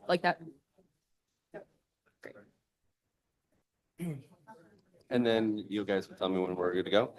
Like that. And then you guys will tell me when we're good to go.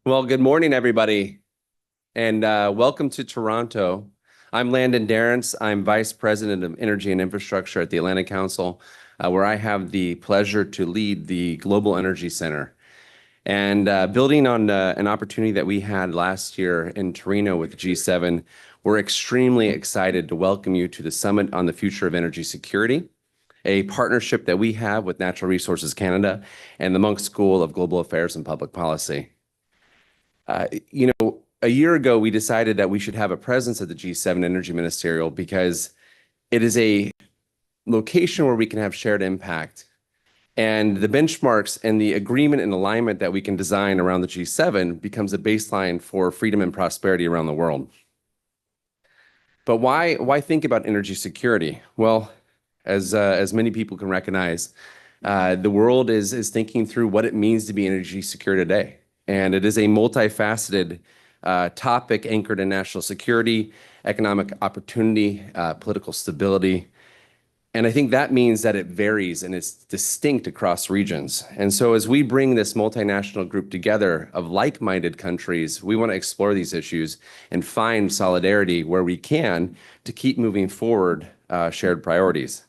Well, good morning, everybody, and welcome to Toronto. I'm Landon Darrence. I'm Vice President of Energy and Infrastructure at the Atlantic Council, where I have the pleasure to lead the Global Energy Center. And building on an opportunity that we had last year in Torino with the G7, we're extremely excited to welcome you to the Summit on the Future of Energy Security, a partnership that we have with Natural Resources Canada and the Munk School of Global Affairs and Public Policy. A year ago, we decided that we should have a presence at the G7 Energy Ministerial because it is a location where we can have shared impact. And the benchmarks and the agreement and alignment that we can design around the G7 becomes a baseline for freedom and prosperity around the world. But why think about energy security? Well, as many people can recognize, the world is thinking through what it means to be energy secure today. And it is a multifaceted topic anchored in national security, economic opportunity, political stability. And I think that means that it varies and it's distinct across regions. And so as we bring this multinational group together of like-minded countries, we want to explore these issues and find solidarity where we can to keep moving forward shared priorities.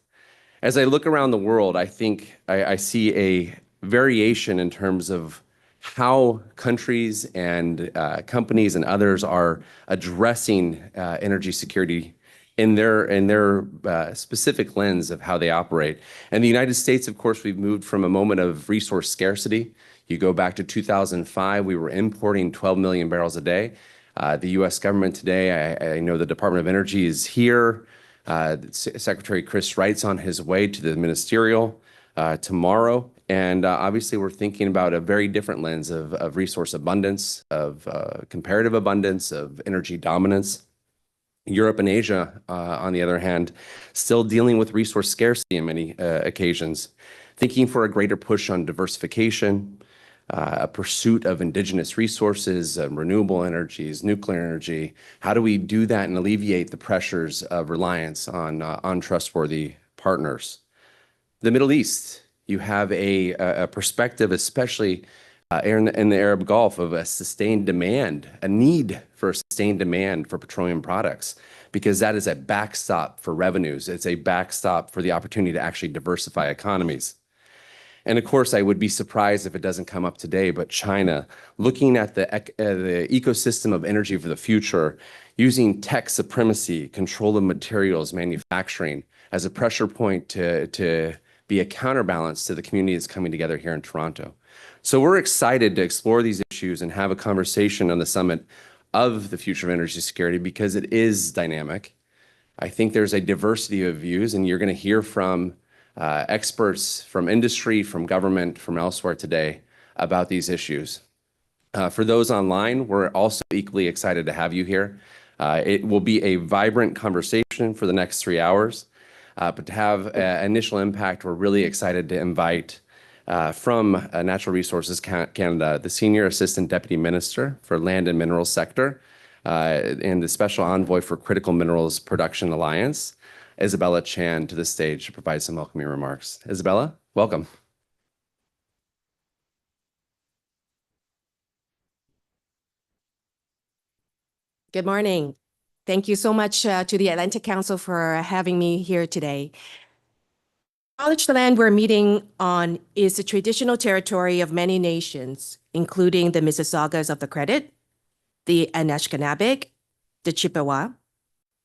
As I look around the world, I think I see a variation in terms of how countries and companies and others are addressing energy security in their specific lens of how they operate. And the United States, of course, we've moved from a moment of resource scarcity. You go back to 2005, we were importing 12 million barrels a day. The U.S. government today, I know the Department of Energy is here. Secretary Chris Wright's on his way to the Ministerial tomorrow. And obviously, we're thinking about a very different lens of resource abundance, of comparative abundance, of energy dominance. Europe and Asia, on the other hand, still dealing with resource scarcity in many occasions, thinking for a greater push on diversification, a pursuit of indigenous resources, renewable energies, nuclear energy. How do we do that and alleviate the pressures of reliance on untrustworthy partners? The Middle East, you have a perspective, especially in the Arab Gulf, of a sustained demand, a need for a sustained demand for petroleum products, because that is a backstop for revenues. It's a backstop for the opportunity to actually diversify economies. And of course, I would be surprised if it doesn't come up today, but China, looking at the ecosystem of energy for the future, using tech supremacy, control of materials, manufacturing as a pressure point to be a counterbalance to the community that's coming together here in Toronto. So we're excited to explore these issues and have a conversation on the summit of the future of energy security because it is dynamic. I think there's a diversity of views, and you're going to hear from experts from industry, from government, from elsewhere today about these issues. For those online, we're also equally excited to have you here. It will be a vibrant conversation for the next 3 hours, but to have initial impact, we're really excited to invite from Natural Resources Canada, the Senior Assistant Deputy Minister for Land and Minerals Sector, and the Special Envoy for Critical Minerals Production Alliance, Isabella Chan, to the stage to provide some welcoming remarks. Isabella, welcome. Good morning. Thank you so much to the Atlantic Council for having me here today. Acknowledge the land we're meeting on is the traditional territory of many nations, including the Mississaugas of the Credit, the Anishinaabeg, the Chippewa,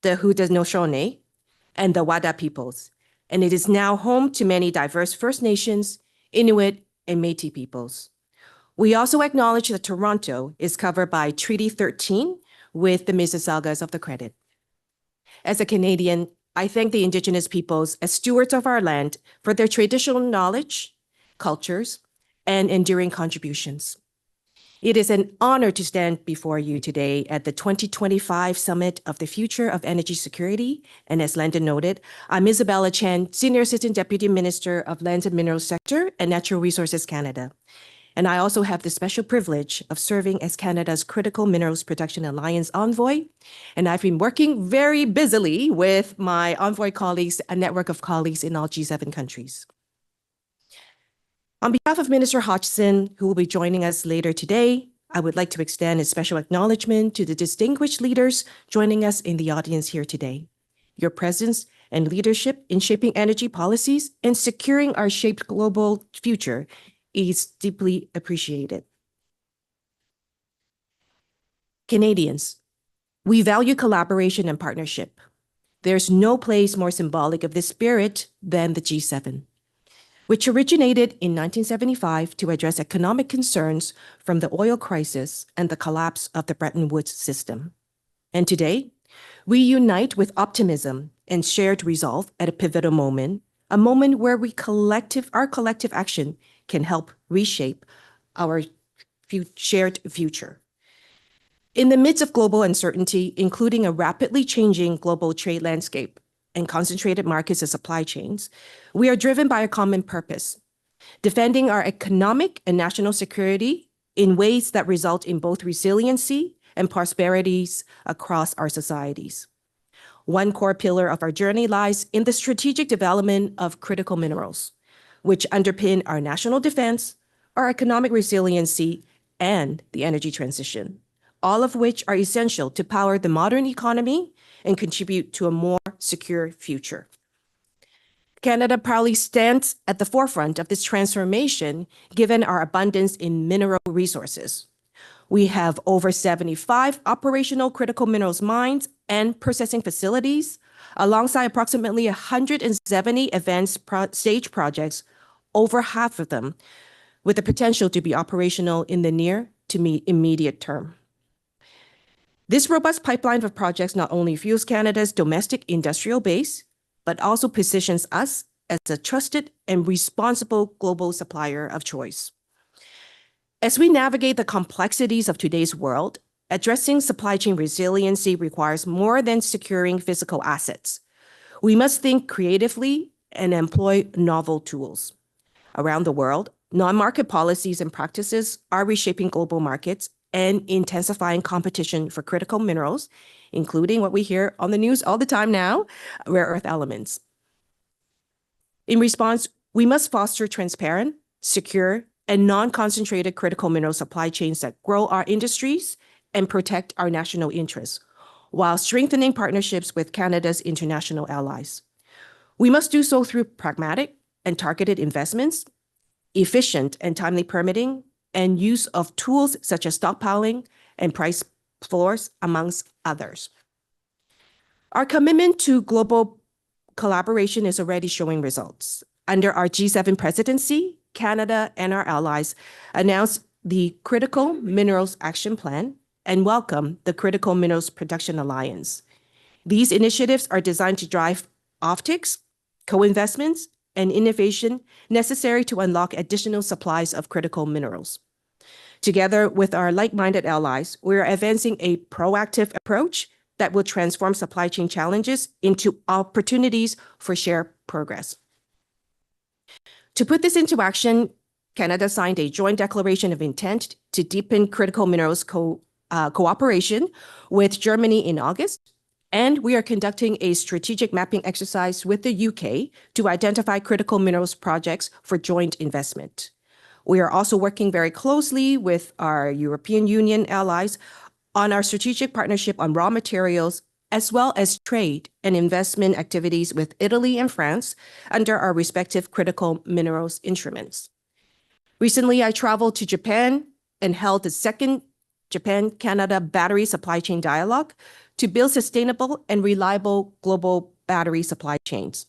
the Haudenosaunee, and the Wada peoples, and it is now home to many diverse First Nations, Inuit, and Métis peoples. We also acknowledge that Toronto is covered by Treaty 13 with the Mississaugas of the Credit. As a Canadian, I thank the Indigenous peoples as stewards of our land for their traditional knowledge, cultures, and enduring contributions. It is an honor to stand before you today at the 2025 Summit of the Future of Energy Security. And as Landon noted, I'm Isabella Chan, Senior Assistant Deputy Minister of Lands and Minerals Sector and Natural Resources Canada. And I also have the special privilege of serving as Canada's Critical Minerals Production Alliance Envoy. And I've been working very busily with my Envoy colleagues, a network of colleagues in all G7 countries. On behalf of Minister Hodgson, who will be joining us later today, I would like to extend a special acknowledgement to the distinguished leaders joining us in the audience here today. Your presence and leadership in shaping energy policies and securing our shaped global future is deeply appreciated. Canadians, we value collaboration and partnership. There's no place more symbolic of this spirit than the G7, which originated in 1975 to address economic concerns from the oil crisis and the collapse of the Bretton Woods system. And today, we unite with optimism and shared resolve at a pivotal moment, a moment where our collective action can help reshape our shared future. In the midst of global uncertainty, including a rapidly changing global trade landscape and concentrated markets and supply chains, we are driven by a common purpose: defending our economic and national security in ways that result in both resiliency and prosperities across our societies. One core pillar of our journey lies in the strategic development of critical minerals, which underpin our national defense, our economic resiliency, and the energy transition, all of which are essential to power the modern economy and contribute to a more secure future. Canada proudly stands at the forefront of this transformation, given our abundance in mineral resources. We have over 75 operational critical minerals mines and processing facilities, alongside approximately 170 advanced stage projects, over half of them with the potential to be operational in the near to immediate term. This robust pipeline of projects not only fuels Canada's domestic industrial base, but also positions us as a trusted and responsible global supplier of choice. As we navigate the complexities of today's world, addressing supply chain resiliency requires more than securing physical assets. We must think creatively and employ novel tools. Around the world, non-market policies and practices are reshaping global markets and intensifying competition for critical minerals, including what we hear on the news all the time now, rare earth elements. In response, we must foster transparent, secure, and non-concentrated critical mineral supply chains that grow our industries and protect our national interests, while strengthening partnerships with Canada's international allies. We must do so through pragmatic and targeted investments, efficient and timely permitting, and use of tools such as stockpiling and price floors, amongst others. Our commitment to global collaboration is already showing results. Under our G7 presidency, Canada and our allies announced the Critical Minerals Action Plan and welcome the Critical Minerals Production Alliance. These initiatives are designed to drive offtakes, co-investments, and innovation necessary to unlock additional supplies of critical minerals. Together with our like-minded allies, we are advancing a proactive approach that will transform supply chain challenges into opportunities for shared progress. To put this into action, Canada signed a joint declaration of intent to deepen critical minerals cooperation with Germany in August, and we are conducting a strategic mapping exercise with the UK to identify critical minerals projects for joint investment. We are also working very closely with our European Union allies on our strategic partnership on raw materials, as well as trade and investment activities with Italy and France under our respective critical minerals instruments. Recently, I traveled to Japan and held the second Japan-Canada battery supply chain dialogue to build sustainable and reliable global battery supply chains.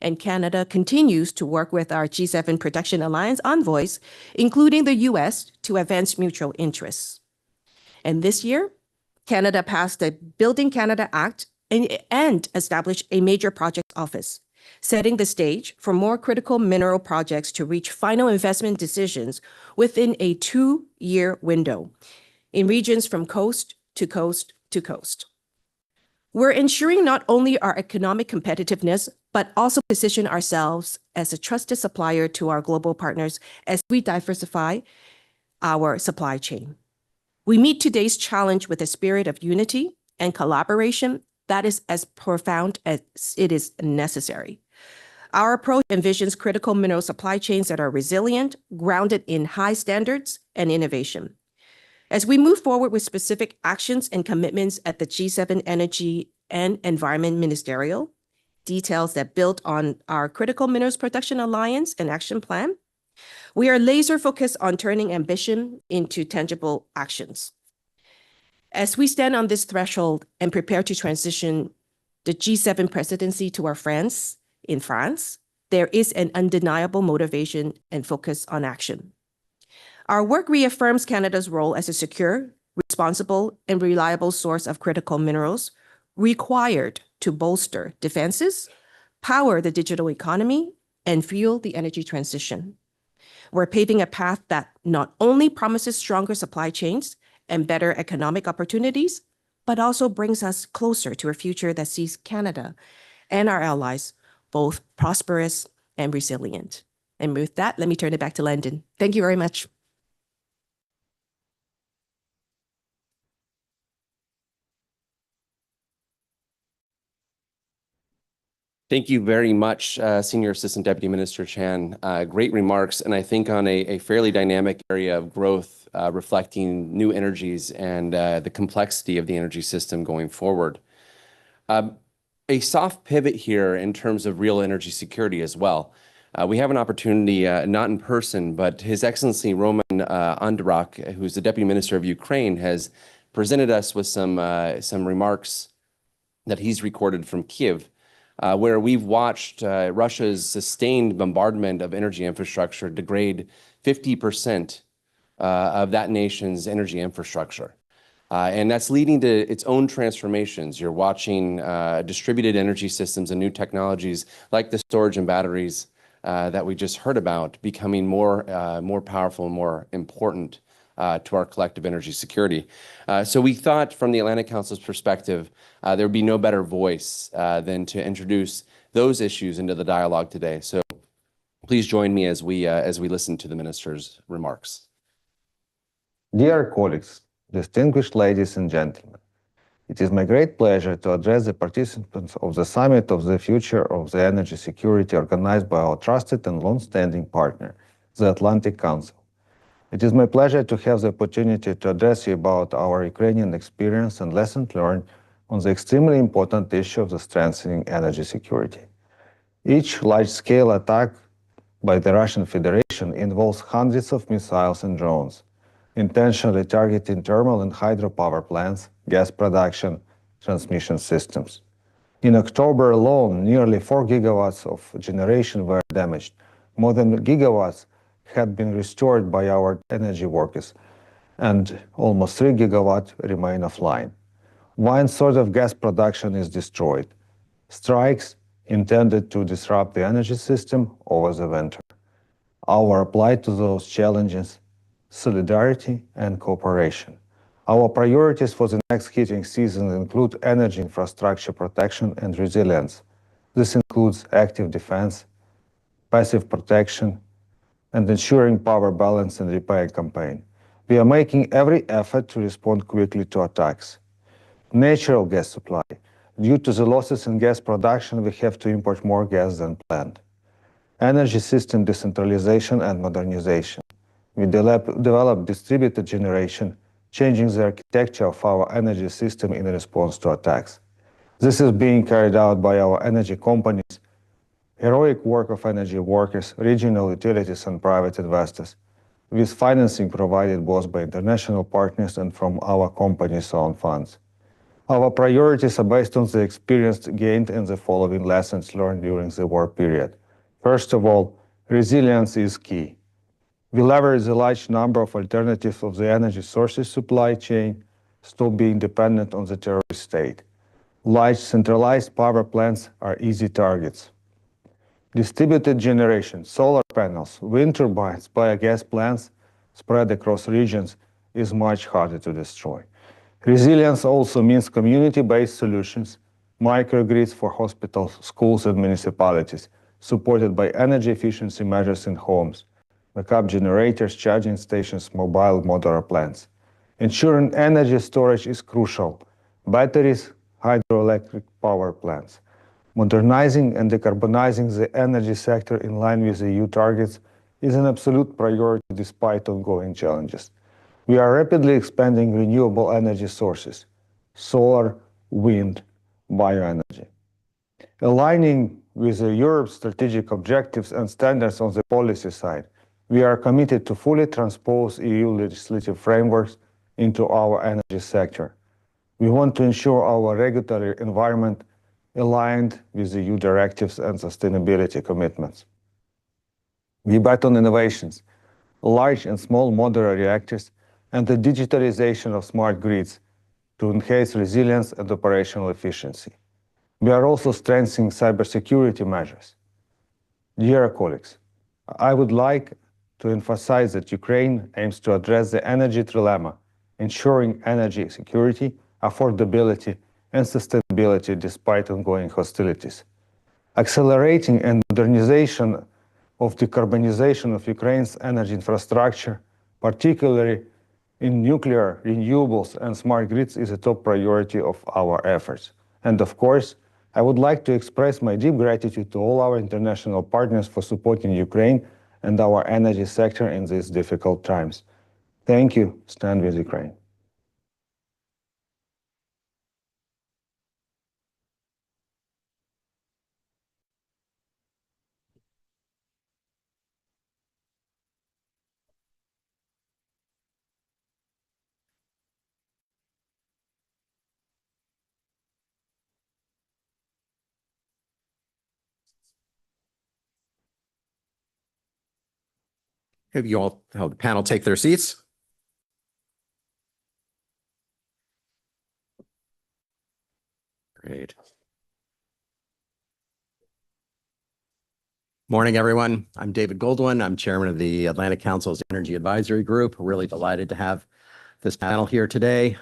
And Canada continues to work with our G7 Production Alliance envoys, including the US, to advance mutual interests. And this year, Canada passed the Building Canada Act and established a major project office, setting the stage for more critical mineral projects to reach final investment decisions within a 2-year window in regions from coast to coast to coast. We're ensuring not only our economic competitiveness, but also position ourselves as a trusted supplier to our global partners as we diversify our supply chain. We meet today's challenge with a spirit of unity and collaboration that is as profound as it is necessary. Our approach envisions critical mineral supply chains that are resilient, grounded in high standards and innovation. As we move forward with specific actions and commitments at the G7 Energy and Environment Ministerial, details that build on our Critical Minerals Production Alliance and Action Plan, we are laser focused on turning ambition into tangible actions. As we stand on this threshold and prepare to transition the G7 presidency to our friends in France, there is an undeniable motivation and focus on action. Our work reaffirms Canada's role as a secure, responsible, and reliable source of critical minerals required to bolster defenses, power the digital economy, and fuel the energy transition. We're paving a path that not only promises stronger supply chains and better economic opportunities, but also brings us closer to a future that sees Canada and our allies both prosperous and resilient. And with that, let me turn it back to Landon. Thank you very much. Thank you very much, Senior Assistant Deputy Minister Chan. Great remarks, and I think on a fairly dynamic area of growth, reflecting new energies and the complexity of the energy system going forward. A soft pivot here in terms of real energy security as well. We have an opportunity, not in person, but His Excellency Roman Andrak, who's the Deputy Minister of Ukraine, has presented us with some remarks that he's recorded from Kyiv, where we've watched Russia's sustained bombardment of energy infrastructure degrade 50% of that nation's energy infrastructure. And that's leading to its own transformations. You're watching distributed energy systems and new technologies like the storage and batteries that we just heard about becoming more powerful and more important to our collective energy security. So we thought from the Atlantic Council's perspective, there would be no better voice than to introduce those issues into the dialogue today. So please join me as we listen to the minister's remarks. Dear colleagues, distinguished ladies and gentlemen, it is my great pleasure to address the participants of the Summit of the Future of the Energy Security organized by our trusted and long-standing partner, the Atlantic Council. It is my pleasure to have the opportunity to address you about our Ukrainian experience and lessons learned on the extremely important issue of the strengthening energy security. Each large-scale attack by the Russian Federation operation involves hundreds of missiles and drones, intentionally targeting thermal and hydropower plants, gas production, transmission systems. In October alone, nearly 4 gigawatts of generation were damaged. More than gigawatts had been restored by our energy workers, and almost 3 gigawatts remain offline. One sort of gas production is destroyed. Strikes intended to disrupt the energy system over the winter. Our reply to those challenges: solidarity and cooperation. Our priorities for the next heating season include energy infrastructure protection and resilience. This includes active defense, passive protection, and ensuring power balance and repair campaign. We are making every effort to respond quickly to attacks. Natural gas supply. Due to the losses in gas production, we have to import more gas than planned. Energy system decentralization and modernization. We develop distributed generation, changing the architecture of our energy system in response to attacks. This is being carried out by our energy companies, heroic work of energy workers, regional utilities, and private investors, with financing provided both by international partners and from our company's own funds. Our priorities are based on the experience gained and the following lessons learned during the war period. First of all, resilience is key. We leverage the large number of alternatives of the energy sources supply chain, stop being dependent on the terrorist state. Large centralized power plants are easy targets. Distributed generation, solar panels, wind turbines, biogas plants spread across regions is much harder to destroy. Resilience also means community-based solutions, microgrids for hospitals, schools, and municipalities, supported by energy efficiency measures in homes, backup generators, charging stations, mobile modular plants. Ensuring energy storage is crucial. Batteries, hydroelectric power plants. Modernizing and decarbonizing the energy sector in line with EU targets is an absolute priority despite ongoing challenges. We are rapidly expanding renewable energy sources: solar, wind, bioenergy. Aligning with Europe's strategic objectives and standards on the policy side, we are committed to fully transpose EU legislative frameworks into our energy sector. We want to ensure our regulatory environment aligned with EU directives and sustainability commitments. We bet on innovations, large and small modular reactors, and the digitalization of smart grids to enhance resilience and operational efficiency. We are also strengthening cybersecurity measures. Dear colleagues, I would like to emphasize that Ukraine aims to address the energy trilemma, ensuring energy security, affordability, and sustainability despite ongoing hostilities. Accelerating and modernization of decarbonization of Ukraine's energy infrastructure, particularly in nuclear, renewables, and smart grids, is a top priority of our efforts. And of course, I would like to express my deep gratitude to all our international partners for supporting Ukraine and our energy sector in these difficult times. Thank you. Stand with Ukraine. Have you all held the panel take their seats? Great. Morning, everyone. I'm David Goldwyn. I'm chairman of the Atlantic Council's Energy Advisory Group. We're really delighted to have this panel here today.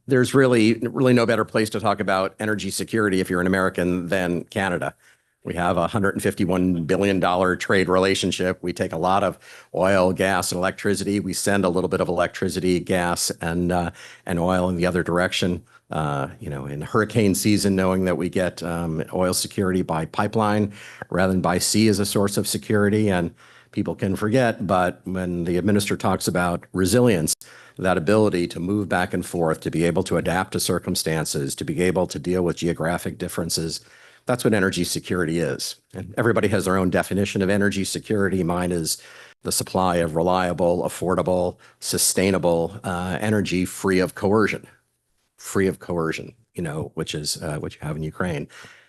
There's really no better place to talk about energy security if you're an American than Canada. We have a $151 billion trade relationship. We take a lot of oil, gas, and electricity. We send a little bit of electricity, gas, and oil in the other direction. In hurricane season, knowing that we get oil security by pipeline rather than by sea as a source of security. And people can forget, but when the minister talks about resilience, that ability to move back and forth, to be able to adapt to circumstances, to be able to deal with geographic differences, that's what energy security is. And everybody has their own definition of energy security. Mine is the supply of reliable, affordable, sustainable energy free of coercion, which is what you have in Ukraine.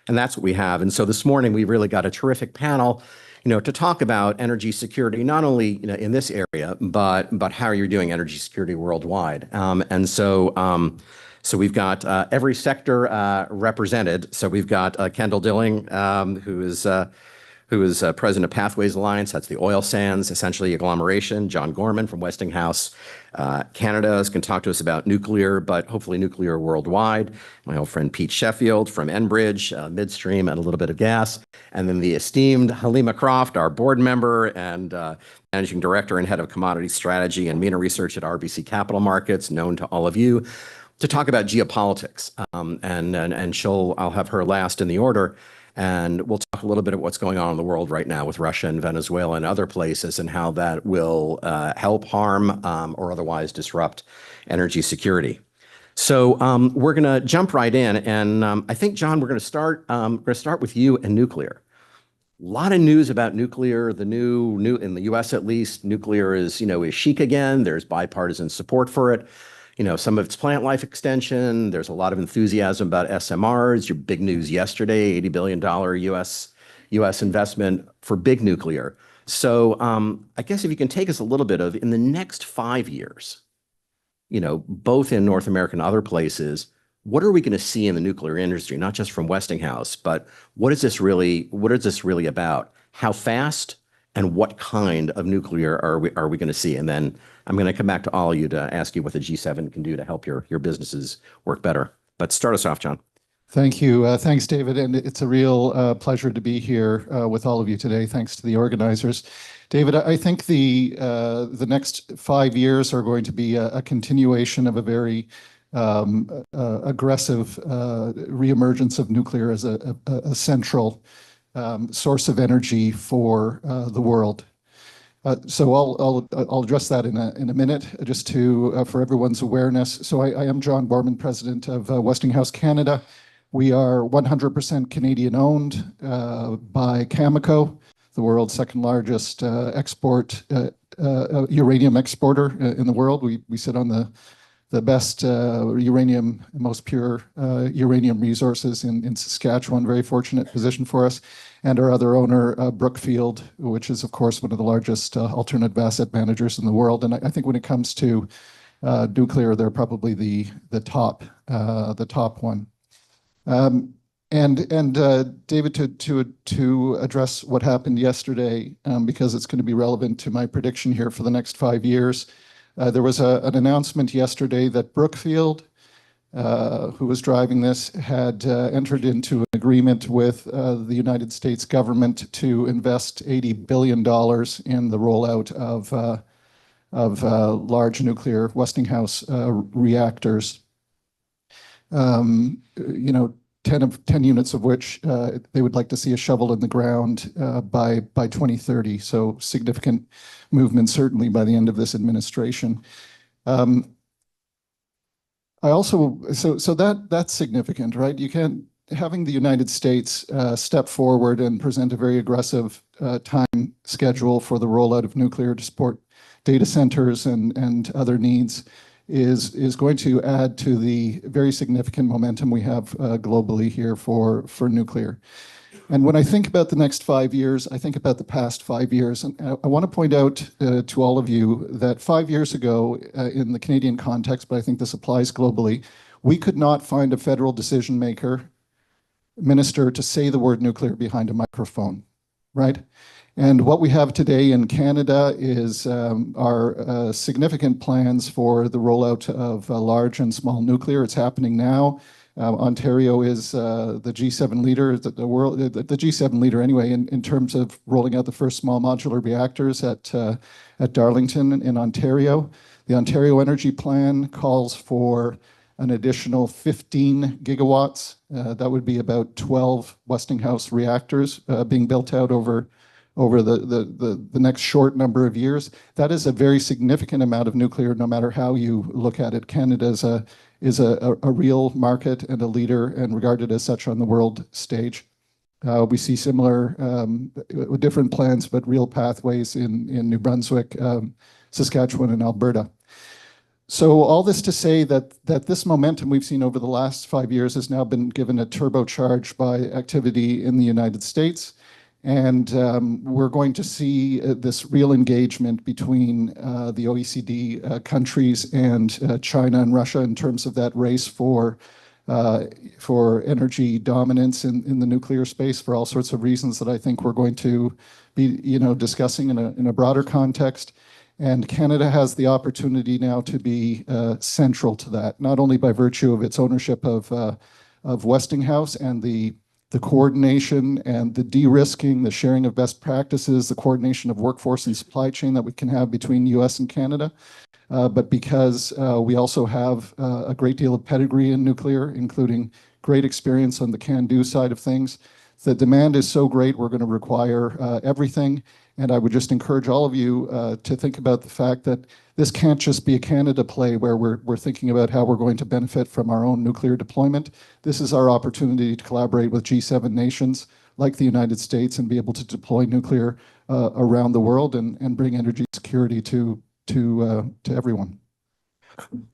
And that's what we have. And so this morning, we really got a terrific panel, to talk about energy security, not only in this area, but how you're doing energy security worldwide. So we've got every sector represented. So we've got Kendall Dilling, who is president of Pathways Alliance. That's the oil sands, essentially agglomeration. John Gorman from Westinghouse. Canada can talk to us about nuclear, but hopefully nuclear worldwide. My old friend Pete Sheffield from Enbridge, midstream and a little bit of gas. And then the esteemed Helima Croft, our board member and managing director and head of commodity strategy and MENA research at RBC Capital Markets, known to all of you, to talk about geopolitics. I'll have her last in the order. And we'll talk a little bit of what's going on in the world right now with Russia and Venezuela and other places, and how that will help, harm, or otherwise disrupt energy security. So we're going to jump right in, and I think, John, we're going to start with you and nuclear. A lot of news about nuclear. The new in the U.S. at least, nuclear is chic again. There's bipartisan support for it. Some of its plant life extension. There's a lot of enthusiasm about SMRs. Your big news yesterday, $80 billion U.S. investment for big nuclear. So I guess if you can take us a little bit of, in the next 5 years, both in North America and other places, what are we going to see in the nuclear industry, not just from Westinghouse, but what is this really about? How fast and what kind of nuclear are we going to see? And then I'm going to come back to all of you to ask you what the G7 can do to help your businesses work better. But start us off, John. Thank you. Thanks, David. And it's a real pleasure to be here with all of you today. Thanks to the organizers. David, I think the next 5 years are going to be a continuation of a very aggressive reemergence of nuclear as a central source of energy for the world. So I'll address that in a minute, just for everyone's awareness. So I am John Gorman, president of Westinghouse Canada. We are 100% Canadian owned by Cameco, the world's second largest uranium exporter in the world. We sit on the best uranium, most pure uranium resources in Saskatchewan. Very fortunate position for us. And our other owner, Brookfield, which is, of course, one of the largest alternative asset managers in the world. And I think when it comes to nuclear, they're probably the top one. David, to address what happened yesterday, because it's going to be relevant to my prediction here for the next 5 years. There was an announcement yesterday that Brookfield, who was driving this, had entered into an agreement with the United States government to invest $80 billion in the rollout of large nuclear Westinghouse reactors. 10 units of which they would like to see a shovel in the ground by 2030. So significant movement, certainly by the end of this administration. That's significant, right? You can't, having the United States step forward and present a very aggressive time schedule for the rollout of nuclear to support data centers and other needs is going to add to the very significant momentum we have globally here for nuclear. And when I think about the next 5 years, I think about the past 5 years. And I want to point out to all of you that 5 years ago, in the Canadian context, but I think this applies globally, we could not find a federal decision maker, minister, to say the word nuclear behind a microphone, right? And what we have today in Canada is our significant plans for the rollout of large and small nuclear. It's happening now. Ontario is the G7 leader, the G7 leader anyway, in terms of rolling out the first small modular reactors at Darlington in Ontario. The Ontario Energy Plan calls for an additional 15 gigawatts. That would be about 12 Westinghouse reactors being built out over the next short number of years. That is a very significant amount of nuclear, no matter how you look at it. Canada is a real market and a leader and regarded as such on the world stage. We see similar, different plans, but real pathways in New Brunswick, Saskatchewan, and Alberta. So all this to say that this momentum we've seen over the last 5 years has now been given a turbocharge by activity in the United States. And we're going to see this real engagement between the OECD countries and China and Russia in terms of that race for energy dominance in the nuclear space for all sorts of reasons that I think we're going to be, discussing in a broader context. And Canada has the opportunity now to be central to that, not only by virtue of its ownership of Westinghouse and the coordination and the de-risking, the sharing of best practices, the coordination of workforce and supply chain that we can have between US and Canada, but because we also have a great deal of pedigree in nuclear, including great experience on the can-do side of things. The demand is so great, we're going to require everything. And I would just encourage all of you to think about the fact that this can't just be a Canada play where we're thinking about how we're going to benefit from our own nuclear deployment. This is our opportunity to collaborate with G7 nations like the United States and be able to deploy nuclear around the world and bring energy security to everyone.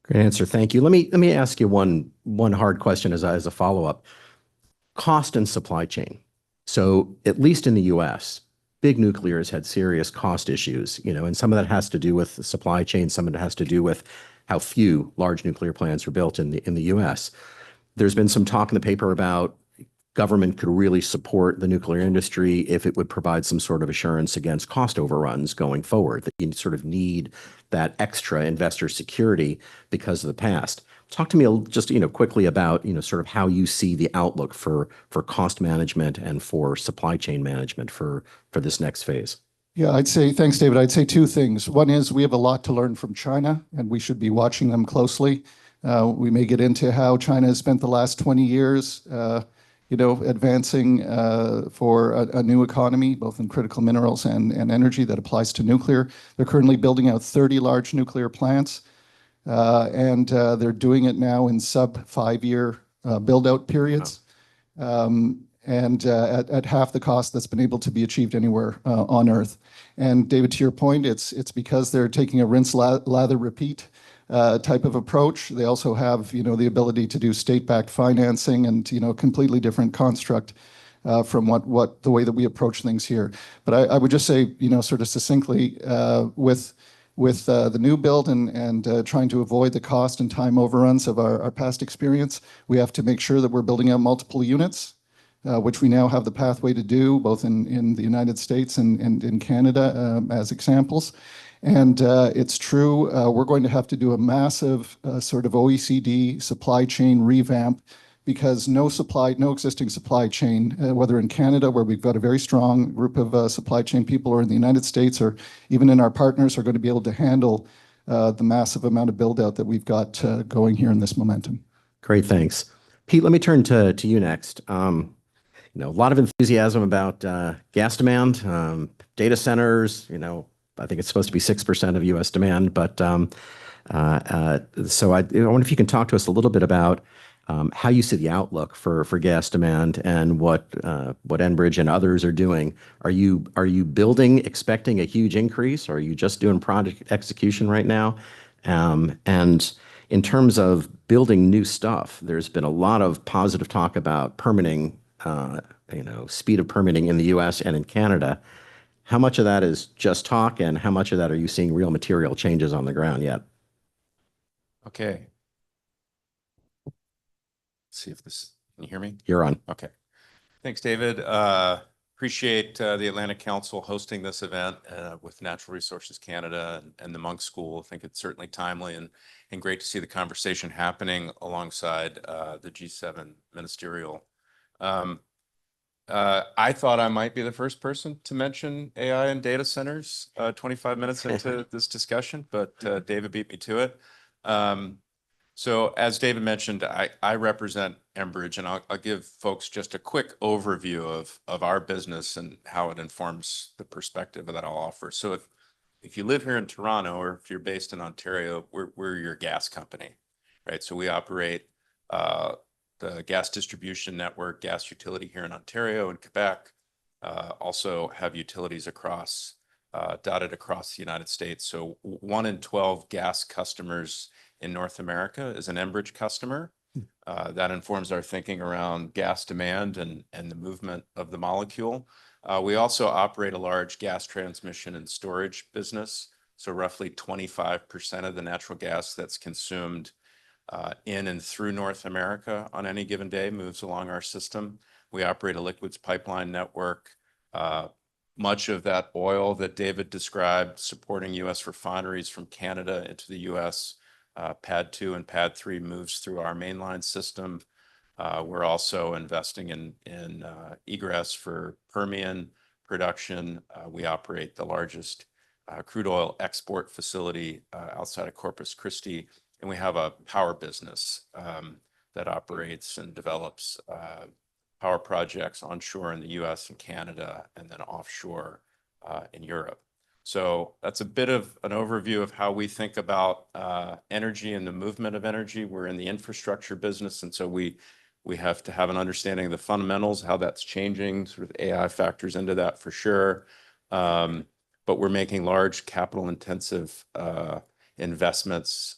Great answer. Thank you. Let me ask you one hard question as a follow-up. Cost and supply chain. So at least in the US, big nuclear has had serious cost issues, and some of that has to do with the supply chain, some of it has to do with how few large nuclear plants are built in the US. There's been some talk in the paper about government could really support the nuclear industry if it would provide some sort of assurance against cost overruns going forward, that you sort of need that extra investor security because of the past. Talk to me just quickly about sort of how you see the outlook for cost management and for supply chain management for this next phase. Yeah, I'd say, thanks, David. I'd say two things. One is we have a lot to learn from China, and we should be watching them closely. We may get into how China has spent the last 20 years, advancing for a new economy, both in critical minerals and energy that applies to nuclear. They're currently building out 30 large nuclear plants. And they're doing it now in sub-5-year build-out periods, and at half the cost that's been able to be achieved anywhere on Earth. And David, to your point, it's because they're taking a rinse, lather, repeat type of approach. They also have, the ability to do state-backed financing and, completely different construct from the way that we approach things here. But I would just say, sort of succinctly, with the new build and trying to avoid the cost and time overruns of our past experience, we have to make sure that we're building out multiple units, which we now have the pathway to do, both in the United States and in Canada as examples. And it's true, we're going to have to do a massive sort of OECD supply chain revamp, because no existing supply chain, whether in Canada, where we've got a very strong group of supply chain people, or in the United States, or even in our partners, are going to be able to handle the massive amount of build out that we've got going here in this momentum. Great, thanks. Pete, let me turn to you next. A lot of enthusiasm about gas demand, data centers. I think it's supposed to be 6% of U.S. demand, but so I wonder if you can talk to us a little bit about how you see the outlook for gas demand and what Enbridge and others are doing. Are you expecting a huge increase, or are you just doing project execution right now? And in terms of building new stuff, there's been a lot of positive talk about permitting, speed of permitting in the U.S. and in Canada. How much of that is just talk, and how much of that are you seeing real material changes on the ground yet? Okay. See if this, can you hear me? You're on. Okay. Thanks, David. Appreciate the Atlantic Council hosting this event with Natural Resources Canada and the Monk School. I think it's certainly timely and great to see the conversation happening alongside the G7 Ministerial. I thought I might be the first person to mention AI and data centers 25 minutes into this discussion, but David beat me to it. So as David mentioned, I represent Enbridge, and I'll give folks just a quick overview of our business and how it informs the perspective that I'll offer. So if you live here in Toronto, or if you're based in Ontario, we're your gas company, right? So we operate the the gas distribution network, gas utility here in Ontario and Quebec. Also have utilities across, dotted across the United States. So 1 in 12 gas customers in North America is an Enbridge customer. That informs our thinking around gas demand and the movement of the molecule. We also operate a large gas transmission and storage business. So roughly 25% of the natural gas that's consumed in and through North America on any given day moves along our system. We operate a liquids pipeline network. Much of that oil that David described supporting U.S. refineries from Canada into the U.S., Pad 2 and Pad 3 moves through our mainline system. We're also investing in egress for Permian production. We operate the largest crude oil export facility outside of Corpus Christi, and we have a power business that operates and develops power projects onshore in the US and Canada, and then offshore in Europe. So that's a bit of an overview of how we think about energy and the movement of energy. We're in the infrastructure business, and so we have to have an understanding of the fundamentals, how that's changing. Sort of AI factors into that for sure. But we're making large capital intensive investments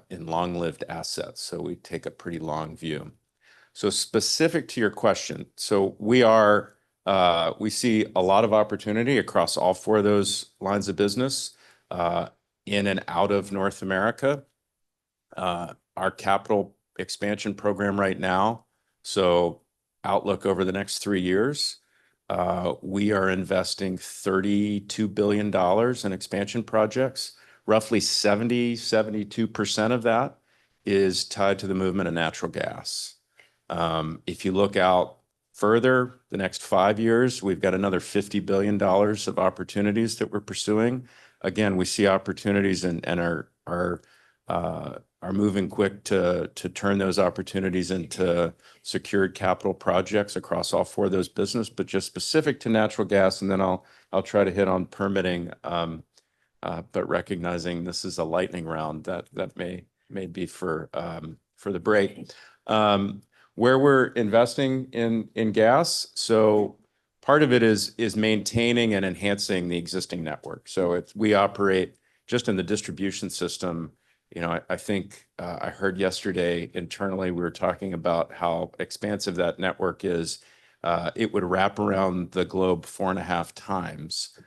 in long-lived assets. So we take a pretty long view. So specific to your question, so we see a lot of opportunity across all 4 of those lines of business in and out of North America. Our capital expansion program right now, so outlook over the next 3 years, we are investing $32 billion in expansion projects. Roughly 72% of that is tied to the movement of natural gas. If you look out further, the next 5 years, we've got another $50 billion of opportunities that we're pursuing. Again, we see opportunities and are moving quick to turn those opportunities into secured capital projects across all 4 of those business, but just specific to natural gas, and then I'll try to hit on permitting, but recognizing this is a lightning round that may be for the break. Where we're investing in gas, so part of it is maintaining and enhancing the existing network. So if we operate just in the distribution system, you know, I think I heard yesterday internally we were talking about how expansive that network is. It would wrap around the globe 4.5 times.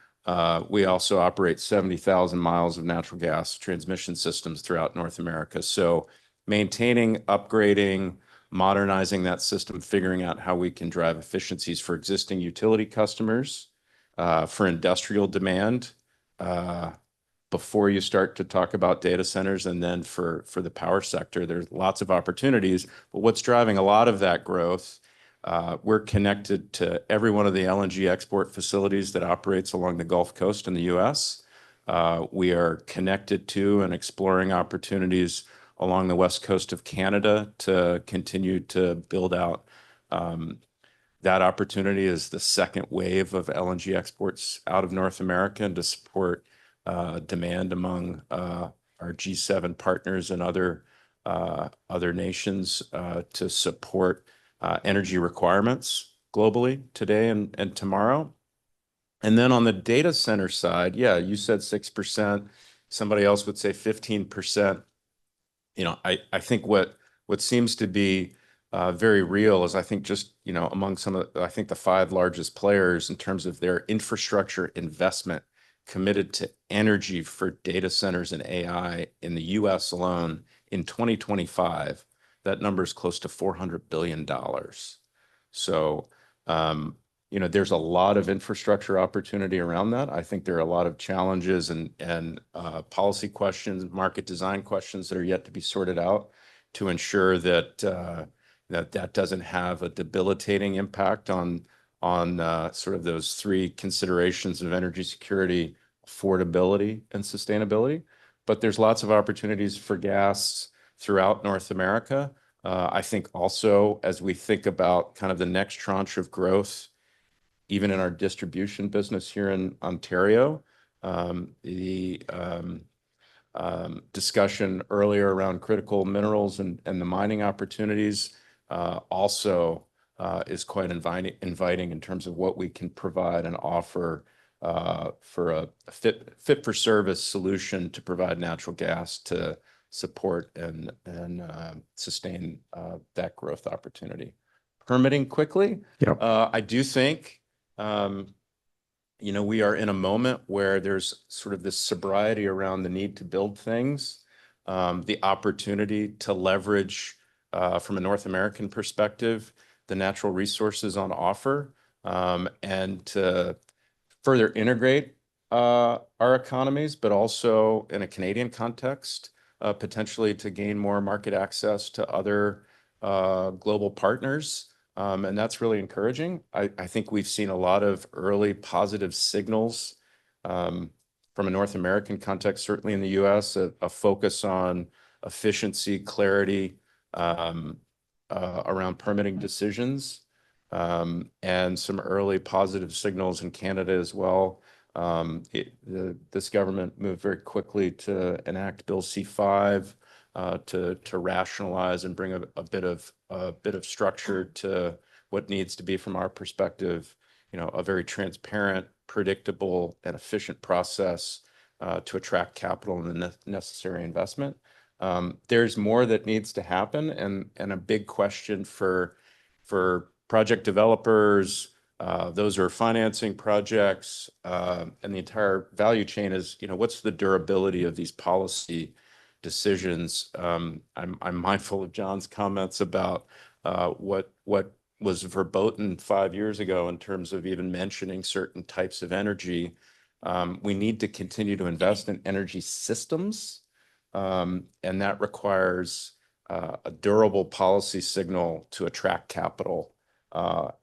We also operate 70,000 miles of natural gas transmission systems throughout North America. So maintaining, upgrading, modernizing that system, figuring out how we can drive efficiencies for existing utility customers, for industrial demand, before you start to talk about data centers, and then for the power sector, there's lots of opportunities. But what's driving a lot of that growth, we're connected to every one of the LNG export facilities that operates along the Gulf Coast in the US. We are connected to and exploring opportunities along the west coast of Canada to continue to build out. That opportunity is the second wave of LNG exports out of North America, and to support demand among our G7 partners and other nations to support energy requirements globally today and tomorrow. And then on the data center side, yeah, you said 6%. Somebody else would say 15%. You know, I think what seems to be very real is, I think, just, you know, among some of I think the 5 largest players in terms of their infrastructure investment committed to energy for data centers and AI in the US alone in 2025, that number is close to $400 billion. So, you know, there's a lot of infrastructure opportunity around that. I think there are a lot of challenges and policy questions, market design questions that are yet to be sorted out to ensure that that doesn't have a debilitating impact on sort of those 3 considerations of energy security, affordability, and sustainability. But there's lots of opportunities for gas throughout North America. I think also, as we think about kind of the next tranche of growth, even in our distribution business here in Ontario, the discussion earlier around critical minerals and the mining opportunities, also is quite inviting in terms of what we can provide and offer for a fit for service solution to provide natural gas to support and sustain that growth opportunity. Permitting quickly. Yep. I do think, we are in a moment where there's sort of this sobriety around the need to build things, the opportunity to leverage from a North American perspective, the natural resources on offer, and to further integrate our economies, but also in a Canadian context, potentially to gain more market access to other global partners. And that's really encouraging. I think we've seen a lot of early positive signals from a North American context, certainly in the US, a focus on efficiency, clarity around permitting decisions, and some early positive signals in Canada as well. This government moved very quickly to enact Bill C-5 to rationalize and bring a bit of structure to what needs to be, from our perspective, a very transparent, predictable, and efficient process to attract capital and the necessary investment. There's more that needs to happen, and a big question for project developers, those who are financing projects, and the entire value chain is, what's the durability of these policy decisions? I'm mindful of John's comments about what was verboten 5 years ago in terms of even mentioning certain types of energy. We need to continue to invest in energy systems, and that requires a durable policy signal to attract capital.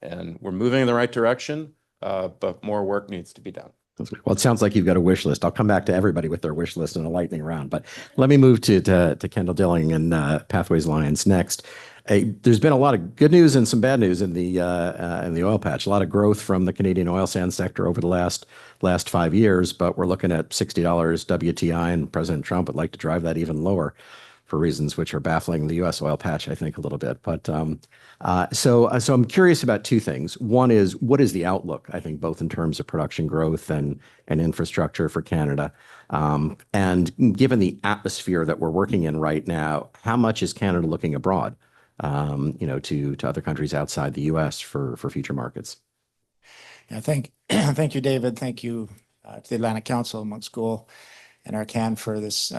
And we're moving in the right direction, but more work needs to be done. Well, it sounds like you've got a wish list. I'll come back to everybody with their wish list in a lightning round, but let me move to Kendall Dilling and Pathways Alliance next. There's been a lot of good news and some bad news in the oil patch. A lot of growth from the Canadian oil sands sector over the last 5 years, but we're looking at $60 WTI, and President Trump would like to drive that even lower for reasons which are baffling the U.S. oil patch, I think, a little bit. But so I'm curious about two things. One is, what is the outlook, I think, both in terms of production growth and infrastructure for Canada? And given the atmosphere that we're working in right now, how much is Canada looking abroad, to other countries outside the U.S. for future markets? Yeah, thank you, David. Thank you to the Atlantic Council, Monk School, and Arcan for this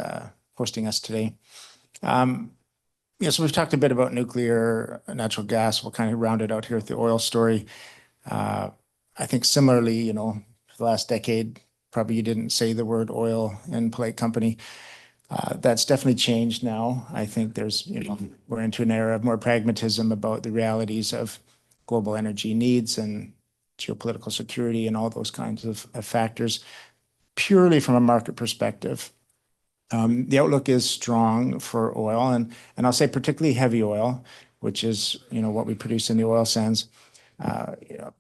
hosting us today. So we've talked a bit about nuclear, natural gas. We'll kind of round it out here with the oil story. I think similarly, for the last decade, probably you didn't say the word oil in polite company. That's definitely changed now. I think we're into an era of more pragmatism about the realities of global energy needs and geopolitical security and all those kinds of factors, purely from a market perspective. The outlook is strong for oil, and I'll say particularly heavy oil, which is what we produce in the oil sands.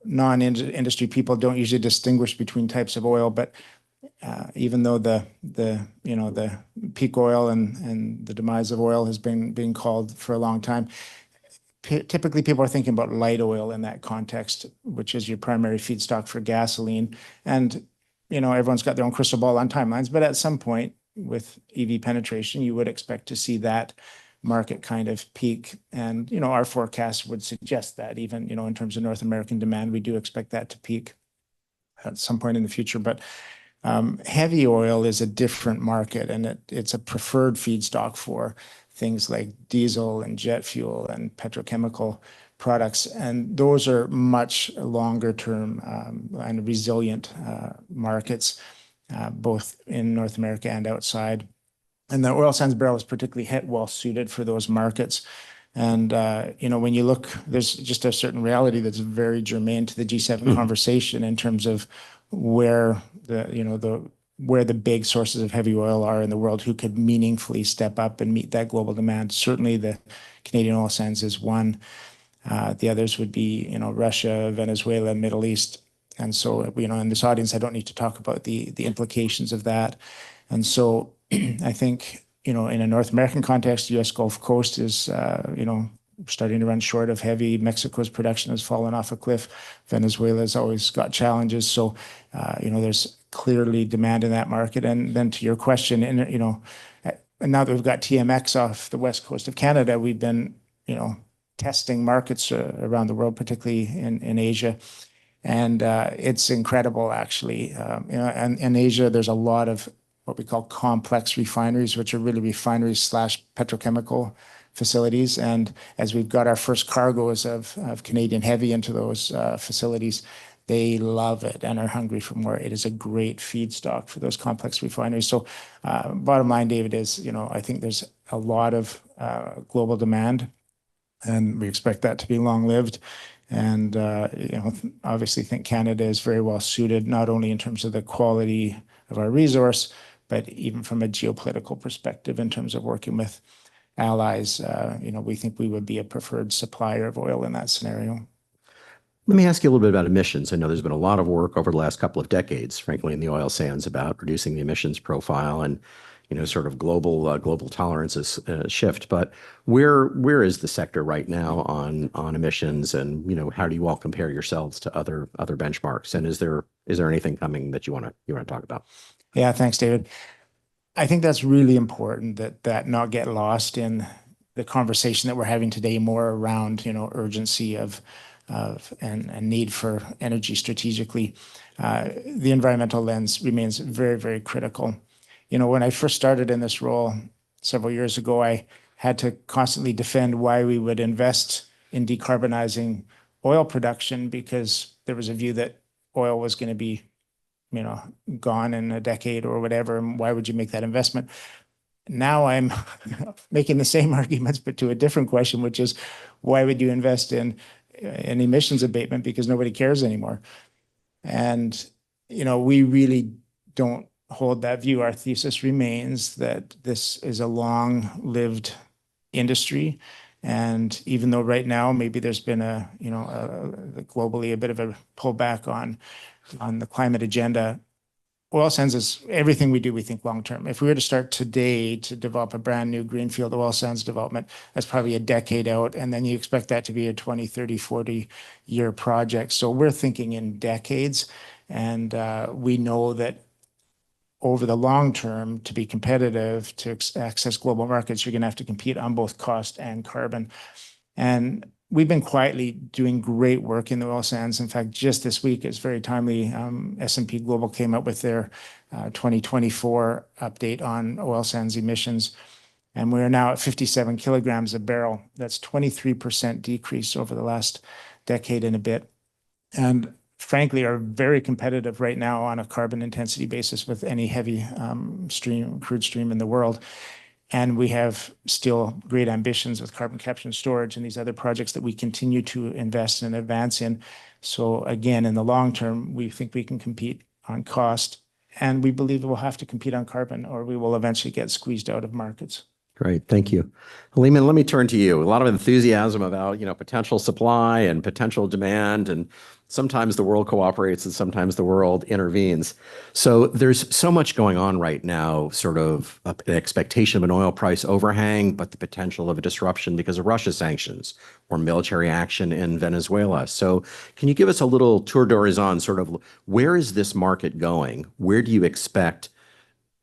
Non-industry people don't usually distinguish between types of oil, but even though the peak oil and the demise of oil has been being called for a long time, typically people are thinking about light oil in that context, which is your primary feedstock for gasoline. And everyone's got their own crystal ball on timelines, but at some point, with EV penetration, you would expect to see that market kind of peak. And, our forecast would suggest that even, in terms of North American demand, we do expect that to peak at some point in the future. But heavy oil is a different market, and it's a preferred feedstock for things like diesel and jet fuel and petrochemical products. And those are much longer term and resilient markets, both in North America and outside. And the oil sands barrel is particularly well suited for those markets. And, when you look, there's just a certain reality that's very germane to the G7 conversation in terms of where the big sources of heavy oil are in the world, who could meaningfully step up and meet that global demand. Certainly the Canadian oil sands is one. The others would be, Russia, Venezuela, Middle East. And so, in this audience, I don't need to talk about the implications of that. And so I think, in a North American context, the U.S. Gulf Coast is, starting to run short of heavy. Mexico's production has fallen off a cliff. Venezuela's always got challenges. So, there's clearly demand in that market. And then to your question, and now that we've got TMX off the west coast of Canada, we've been, testing markets around the world, particularly in Asia. And it's incredible, actually. And in Asia, there's a lot of what we call complex refineries, which are really refineries / petrochemical facilities. And as we've got our first cargoes of Canadian heavy into those facilities, they love it and are hungry for more. It is a great feedstock for those complex refineries. So bottom line, David, is, I think there's a lot of global demand, and we expect that to be long-lived. And, obviously think Canada is very well suited, not only in terms of the quality of our resource, but even from a geopolitical perspective in terms of working with allies. We think we would be a preferred supplier of oil in that scenario. Let me ask you a little bit about emissions. I know there's been a lot of work over the last couple of decades, frankly, in the oil sands about reducing the emissions profile and, sort of global tolerances shift. But where is the sector right now on emissions, and how do you all compare yourselves to other benchmarks? And is there anything coming that you want to talk about? Yeah, thanks, David. I think that's really important that not get lost in the conversation that we're having today, more around urgency of and need for energy strategically. The environmental lens remains very, very critical. When I first started in this role several years ago, I had to constantly defend why we would invest in decarbonizing oil production, because there was a view that oil was going to be gone in a decade or whatever, and why would you make that investment? Now I'm making the same arguments, but to a different question, which is, why would you invest in emissions abatement? Because nobody cares anymore. And, we really don't hold that view. Our thesis remains that this is a long-lived industry. And even though right now maybe there's been globally a bit of a pullback on the climate agenda, oil sands is everything we do, we think long-term. If we were to start today to develop a brand new greenfield oil sands development, that's probably a decade out. And then you expect that to be a 20, 30, 40-year project. So we're thinking in decades. And we know that over the long term, to be competitive, to access global markets, you're going to have to compete on both cost and carbon. And we've been quietly doing great work in the oil sands. In fact, just this week, it's very timely, S&P Global came up with their 2024 update on oil sands emissions. And we're now at 57 kilograms a barrel. That's 23% decrease over the last decade and a bit. And frankly, are very competitive right now on a carbon intensity basis with any heavy crude stream in the world. And we have still great ambitions with carbon capture and storage and these other projects that we continue to invest and advance in. So again, in the long term, we think we can compete on cost, and we believe we'll have to compete on carbon, or we will eventually get squeezed out of markets. Great, thank you. Helima, let me turn to you. A lot of enthusiasm about, potential supply and potential demand, and sometimes the world cooperates and sometimes the world intervenes. So there's so much going on right now, sort of an expectation of an oil price overhang, but the potential of a disruption because of Russia sanctions or military action in Venezuela. So can you give us a little tour d'horizon, sort of where is this market going? Where do you expect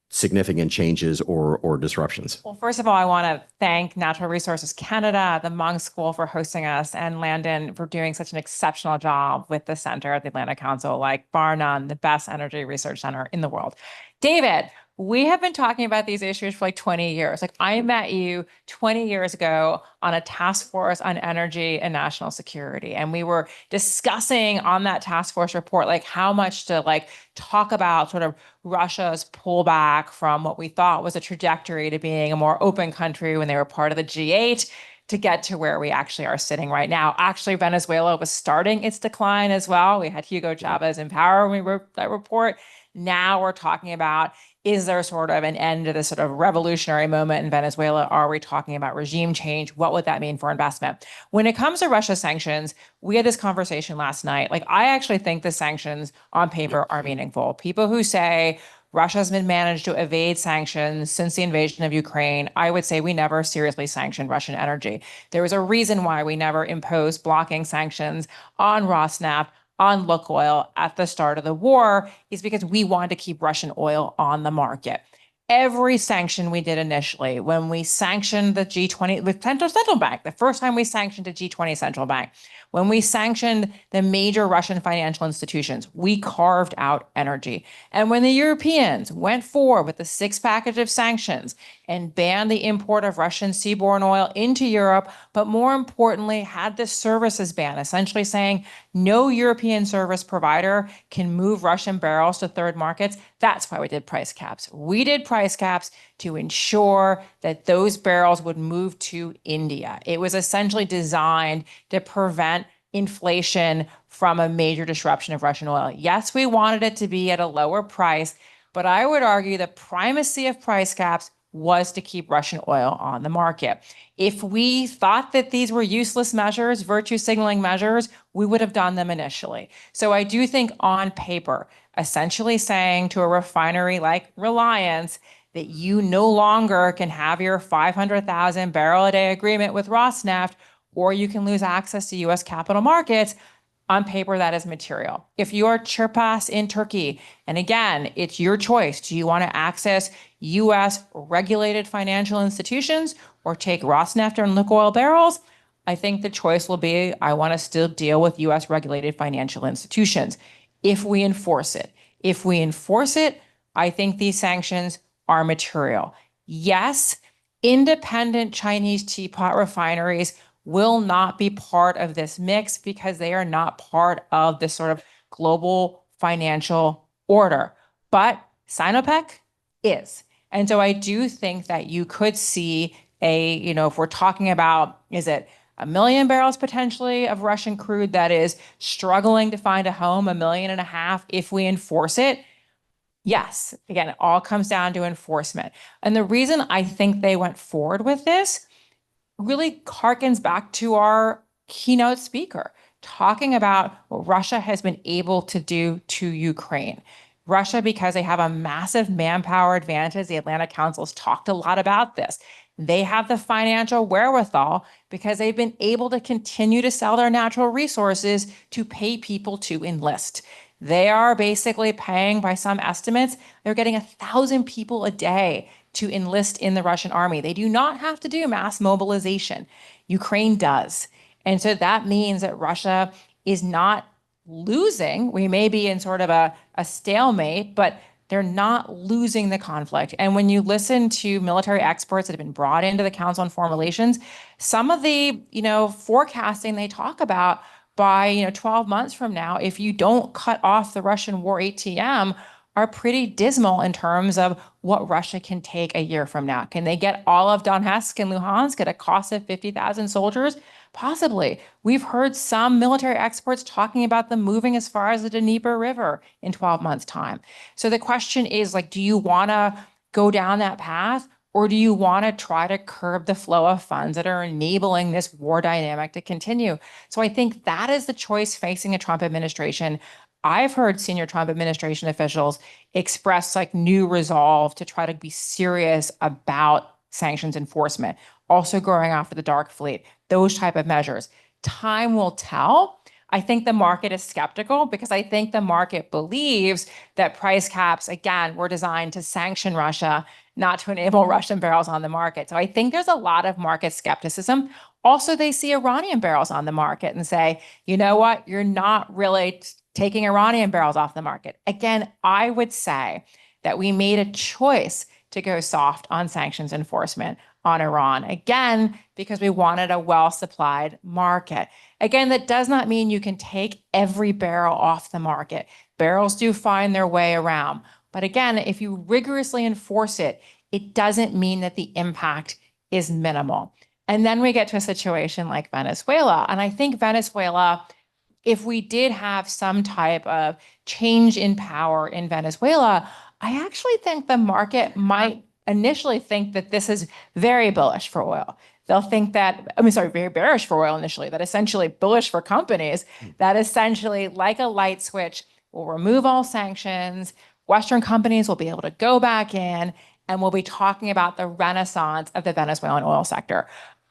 significant changes or disruptions? Well, first of all, I want to thank Natural Resources Canada, the Munk School for hosting us, and Landon for doing such an exceptional job with the Center at the Atlantic Council, like bar none, the best energy research center in the world. David, we have been talking about these issues for like 20 years. Like, I met you 20 years ago on a task force on energy and national security. And we were discussing on that task force report, like how much to talk about sort of Russia's pullback from what we thought was a trajectory to being a more open country when they were part of the G8 to get to where we actually are sitting right now. Actually, Venezuela was starting its decline as well. We had Hugo Chavez in power when we wrote that report. Now we're talking about, is there sort of an end to this sort of revolutionary moment in Venezuela? Are we talking about regime change? What would that mean for investment? When it comes to Russia sanctions, we had this conversation last night. I actually think the sanctions on paper are meaningful. People who say Russia's been managed to evade sanctions since the invasion of Ukraine. I would say we never seriously sanctioned Russian energy. There was a reason why we never imposed blocking sanctions on Rosneft, on Lukoil at the start of the war, is because we wanted to keep Russian oil on the market. Every sanction we did initially, when we sanctioned the G20 with central bank, the first time we sanctioned a G20 central bank, when we sanctioned the major Russian financial institutions, we carved out energy. And when the Europeans went forward with the sixth package of sanctions and banned the import of Russian seaborne oil into Europe, but more importantly, had this services ban, essentially saying no European service provider can move Russian barrels to third markets, that's why we did price caps. We did price caps to ensure that those barrels would move to India. It was essentially designed to prevent inflation from a major disruption of Russian oil. Yes, we wanted it to be at a lower price, but I would argue the primacy of price caps was to keep Russian oil on the market. If we thought that these were useless measures, virtue signaling measures, we would have done them initially. So I do think on paper, essentially saying to a refinery like Reliance that you no longer can have your 500,000 barrel a day agreement with Rosneft, or you can lose access to US capital markets, on paper, that is material. If you are Çırpas in Turkey, and again, it's your choice. Do you want to access US regulated financial institutions or take Rosneft and Lukoil barrels? I think the choice will be, I want to still deal with US regulated financial institutions if we enforce it. If we enforce it, I think these sanctions are material. Yes, independent Chinese teapot refineries will not be part of this mix because they are not part of this sort of global financial order. But Sinopec is. And so I do think that you could see if we're talking about, is it 1 million barrels potentially of Russian crude that is struggling to find a home, 1.5 million if we enforce it? Yes. Again, it all comes down to enforcement. And the reason I think they went forward with this really harkens back to our keynote speaker, talking about what Russia has been able to do to Ukraine. Russia, because they have a massive manpower advantage, the Atlantic Council's talked a lot about this. They have the financial wherewithal because they've been able to continue to sell their natural resources to pay people to enlist. They are basically paying, by some estimates, they're getting 1,000 people a day to enlist in the Russian army. They do not have to do mass mobilization. Ukraine does. And so that means that Russia is not losing. We may be in sort of a stalemate, but they're not losing the conflict. And when you listen to military experts that have been brought into the Council on Foreign Relations, some of the, forecasting they talk about by, 12 months from now, if you don't cut off the Russian war ATM, are pretty dismal in terms of what Russia can take a year from now. Can they get all of Donetsk and Luhansk at a cost of 50,000 soldiers? Possibly. We've heard some military experts talking about them moving as far as the Dnieper River in 12 months' time. So the question is, do you want to go down that path, or do you want to try to curb the flow of funds that are enabling this war dynamic to continue? So I think that is the choice facing a Trump administration. I've heard senior Trump administration officials express new resolve to try to be serious about sanctions enforcement, also going after the dark fleet, those type of measures. Time will tell. I think the market is skeptical because I think the market believes that price caps, again, were designed to sanction Russia, not to enable Russian barrels on the market. So I think there's a lot of market skepticism. Also, they see Iranian barrels on the market and say, you know what, you're not really taking Iranian barrels off the market. Again, I would say that we made a choice to go soft on sanctions enforcement on Iran, again, because we wanted a well-supplied market. Again, that does not mean you can take every barrel off the market. Barrels do find their way around. But again, if you rigorously enforce it, it doesn't mean that the impact is minimal. And then we get to a situation like Venezuela. And I think Venezuela, if we did have some type of change in power in Venezuela, I actually think the market might initially think that this is very bullish for oil. They'll think that, very bearish for oil initially, that essentially bullish for companies, that essentially, like a light switch, will remove all sanctions, Western companies will be able to go back in and we'll be talking about the renaissance of the Venezuelan oil sector.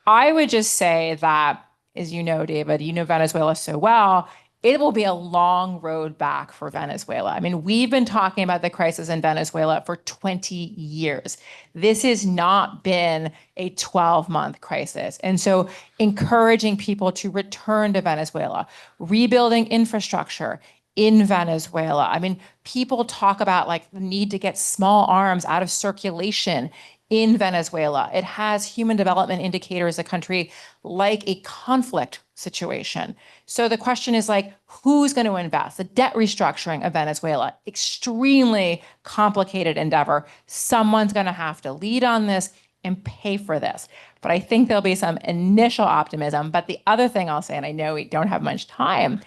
I would just say that, as you know, David, you know Venezuela so well, it will be a long road back for Venezuela. I mean, we've been talking about the crisis in Venezuela for 20 years. This has not been a 12-month crisis. And so encouraging people to return to Venezuela, rebuilding infrastructure in Venezuela. I mean, people talk about like the need to get small arms out of circulation in Venezuela. It has human development indicators, a country like a conflict situation. So the question is like, who's going to invest? The debt restructuring of Venezuela, extremely complicated endeavor. Someone's going to have to lead on this and pay for this. But I think there'll be some initial optimism. But the other thing I'll say, and I know we don't have much time,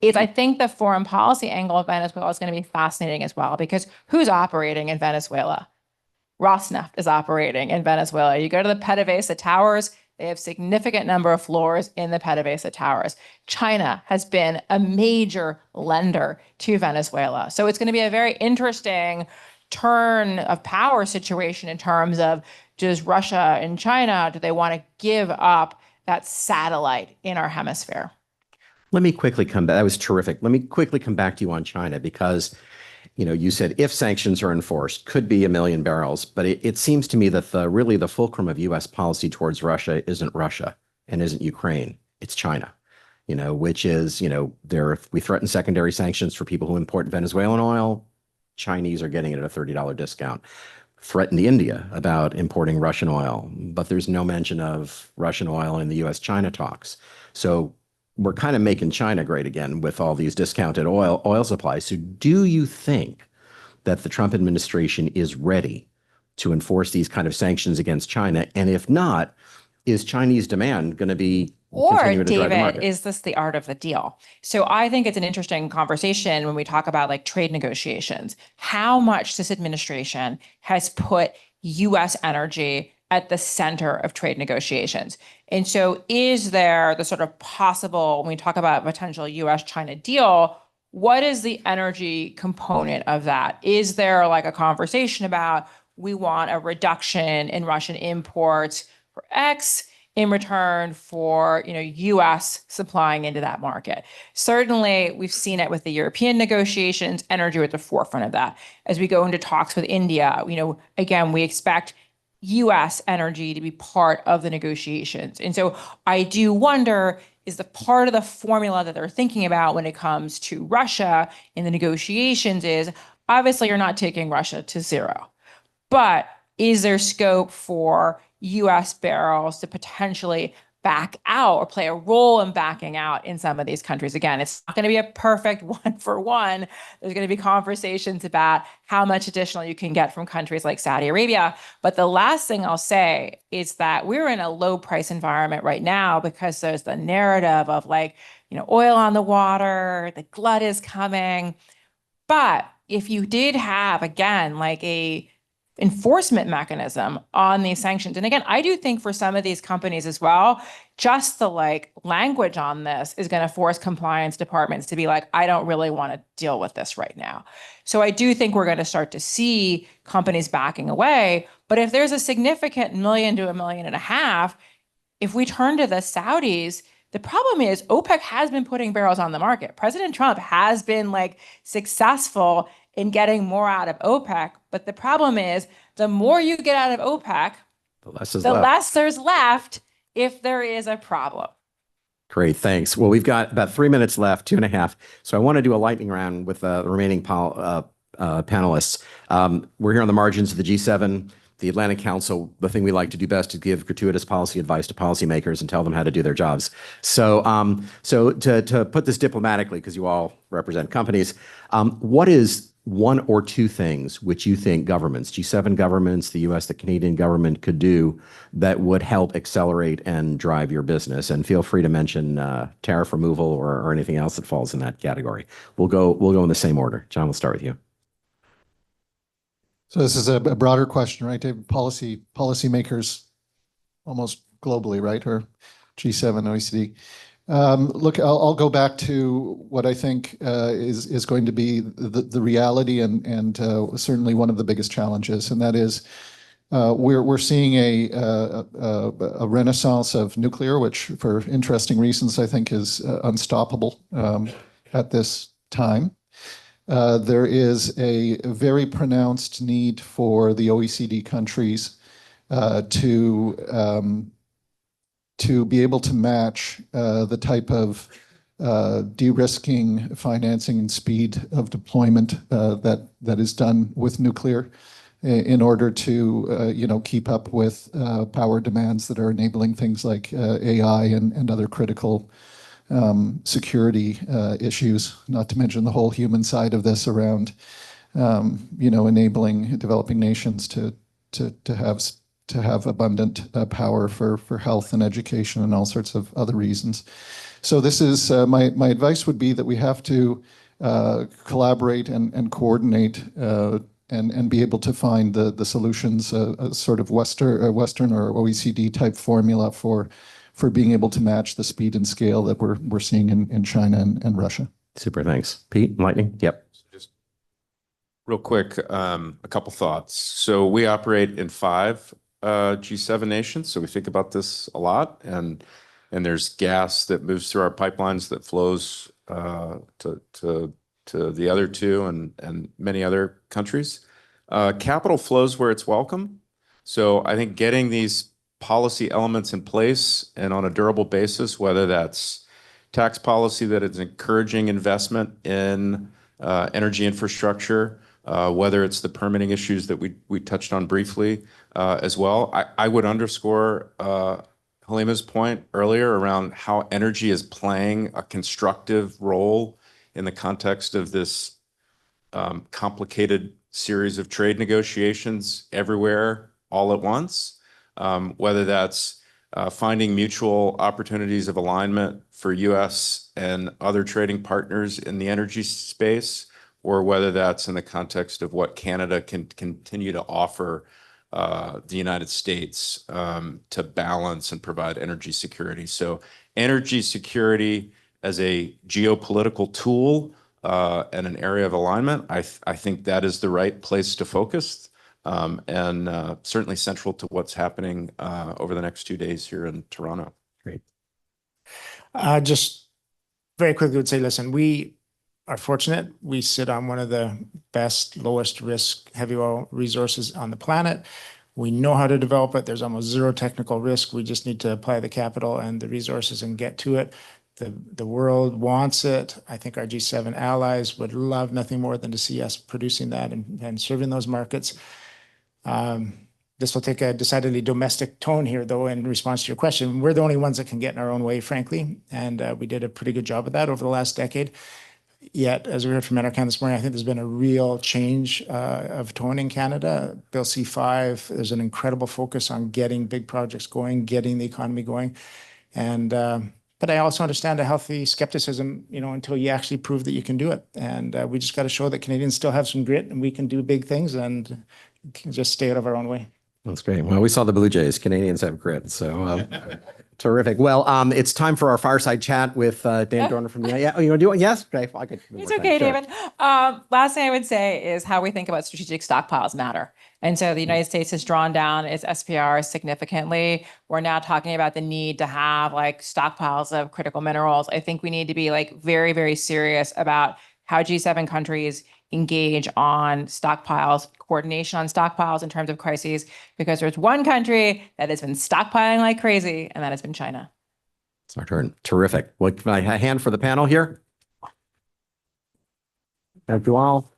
is I think the foreign policy angle of Venezuela is going to be fascinating as well, because who's operating in Venezuela? Rosneft is operating in Venezuela. You go to the PDVSA towers, they have significant number of floors in the PDVSA towers. China has been a major lender to Venezuela. So it's going to be a very interesting turn of power situation in terms of, does Russia and China, do they want to give up that satellite in our hemisphere? Let me quickly come back. That was terrific. Let me quickly come back to you on China, because you said if sanctions are enforced, could be 1 million barrels. But it seems to me that really the fulcrum of U.S. policy towards Russia isn't Russia and isn't Ukraine. It's China, which is, if we threaten secondary sanctions for people who import Venezuelan oil, Chinese are getting it at a $30 discount. Threatened India about importing Russian oil, but there's no mention of Russian oil in the U.S.-China talks. So we're kind of making China great again with all these discounted oil supplies. So do you think that the Trump administration is ready to enforce these kind of sanctions against China? And if not, is Chinese demand going to be Or, continuing to drive the David, market? is this the art of the deal? So I think it's an interesting conversation when we talk about like trade negotiations. How much this administration has put U.S. energy at the center of trade negotiations. And so is there the sort of possible, when we talk about a potential US-China deal, what is the energy component of that? Is there like a conversation about, we want a reduction in Russian imports for X in return for, US supplying into that market? Certainly, we've seen it with the European negotiations, energy at the forefront of that. As we go into talks with India, again, we expect US energy to be part of the negotiations. And so I do wonder, is the part of the formula that they're thinking about when it comes to Russia in the negotiations is, obviously you're not taking Russia to zero, but is there scope for US barrels to potentially back out or play a role in backing out in some of these countries? Again, it's not going to be a perfect 1-for-1. There's going to be conversations about how much additional you can get from countries like Saudi Arabia. But the last thing I'll say is that we're in a low price environment right now because there's the narrative of like, oil on the water, the glut is coming. But if you did have, again, like a enforcement mechanism on these sanctions. And again, I do think for some of these companies as well, just the like language on this is going to force compliance departments to be like, I don't really want to deal with this right now. So I do think we're going to start to see companies backing away. But if there's a significant 1 million to 1.5 million, if we turn to the Saudis, the problem is OPEC has been putting barrels on the market. President Trump has been like successful in getting more out of OPEC. But the problem is, the more you get out of OPEC, the less there's left if there is a problem. Great, thanks. Well, we've got about 3 minutes left, 2.5. So I want to do a lightning round with the remaining panelists. We're here on the margins of the G7, the Atlantic Council. The thing we like to do best is give gratuitous policy advice to policymakers and tell them how to do their jobs. So, to put this diplomatically, because you all represent companies, what is one or two things which you think governments, G7 governments, the US, the Canadian government could do that would help accelerate and drive your business? And feel free to mention tariff removal or anything else that falls in that category. We'll go in the same order. John, we'll start with you. So this is a broader question, right, David? Policymakers almost globally, right, or G7, OECD. Look, I'll go back to what I think is going to be the reality and certainly one of the biggest challenges, and that is we're seeing a renaissance of nuclear, which for interesting reasons I think is unstoppable at this time. There is a very pronounced need for the OECD countries to be able to match the type of de-risking, financing, and speed of deployment that is done with nuclear in order to keep up with power demands that are enabling things like AI and other critical security issues, not to mention the whole human side of this around enabling developing nations to have abundant power for health and education and all sorts of other reasons. So this is my advice would be that we have to collaborate and coordinate and be able to find the solutions, a sort of Western or OECD type formula for being able to match the speed and scale that we're seeing in China and Russia. Super, thanks. Pete, lightning? Yep. Just real quick, a couple thoughts. So we operate in 5 G7 nations, so we think about this a lot, and there's gas that moves through our pipelines that flows to the other 2 and many other countries. Capital flows where it's welcome. So I think getting these policy elements in place and on a durable basis, whether that's tax policy that is encouraging investment in energy infrastructure, whether it's the permitting issues that we touched on briefly as well. I would underscore Halima's point earlier around how energy is playing a constructive role in the context of this complicated series of trade negotiations everywhere all at once, whether that's finding mutual opportunities of alignment for U.S. and other trading partners in the energy space, or whether that's in the context of what Canada can continue to offer the United States to balance and provide energy security. So energy security as a geopolitical tool and an area of alignment, I think that is the right place to focus, and certainly central to what's happening over the next 2 days here in Toronto. Great. Just very quickly would say, listen, we are fortunate. We sit on one of the best, lowest risk heavy oil resources on the planet. We know how to develop it. There's almost zero technical risk. We just need to apply the capital and the resources and get to it. The world wants it. I think our G7 allies would love nothing more than to see us producing that and serving those markets. This will take a decidedly domestic tone here, though, in response to your question. We're the only ones that can get in our own way, frankly, and we did a pretty good job of that over the last decade. Yet, as we heard from Enercan this morning, I think there's been a real change of tone in Canada. Bill C5, there's an incredible focus on getting big projects going, getting the economy going. And but I also understand a healthy skepticism, until you actually prove that you can do it. And we just got to show that Canadians still have some grit and we can do big things and can just stay out of our own way. That's great. Well, we saw the Blue Jays. Canadians have grit, so terrific. Well, it's time for our fireside chat with Dan Dorner from the. Yeah, you want to do it? Yes. Okay. I could. It's okay, Sure. David. Last thing I would say is how we think about strategic stockpiles matter. And so the United States has drawn down its SPR significantly. We're now talking about the need to have stockpiles of critical minerals. I think we need to be very, very serious about how G7 countries engage on stockpiles, coordination on stockpiles in terms of crises, because there's one country that has been stockpiling like crazy, and that has been China. It's our turn. Terrific. What can I hand for the panel here? Thank you all.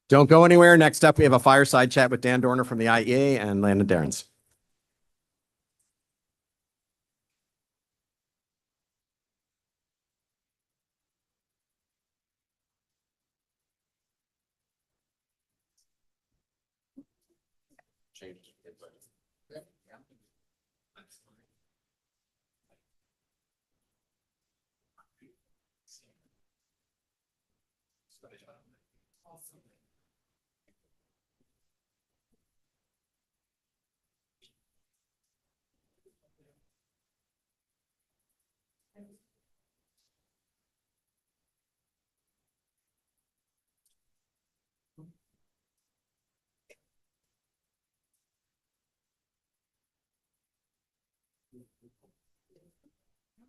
Don't go anywhere. Next up, we have a fireside chat with Dan Dorner from the IEA and Landon Darrens.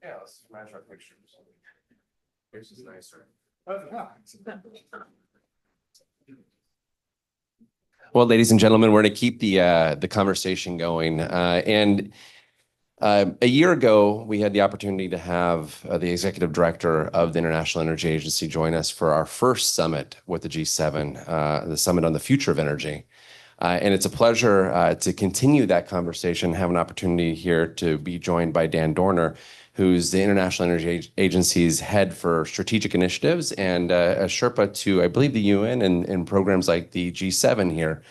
Yeah, let's match our pictures. Yours is nicer. Well, ladies and gentlemen, we're going to keep the conversation going. A year ago, we had the opportunity to have the executive director of the International Energy Agency join us for our first summit with the G7, the Summit on the Future of Energy. And it's a pleasure to continue that conversation, have an opportunity here to be joined by Dan Dorner, who's the International Energy Agency's head for strategic initiatives and a Sherpa to, I believe, the UN and programs like the G7 here.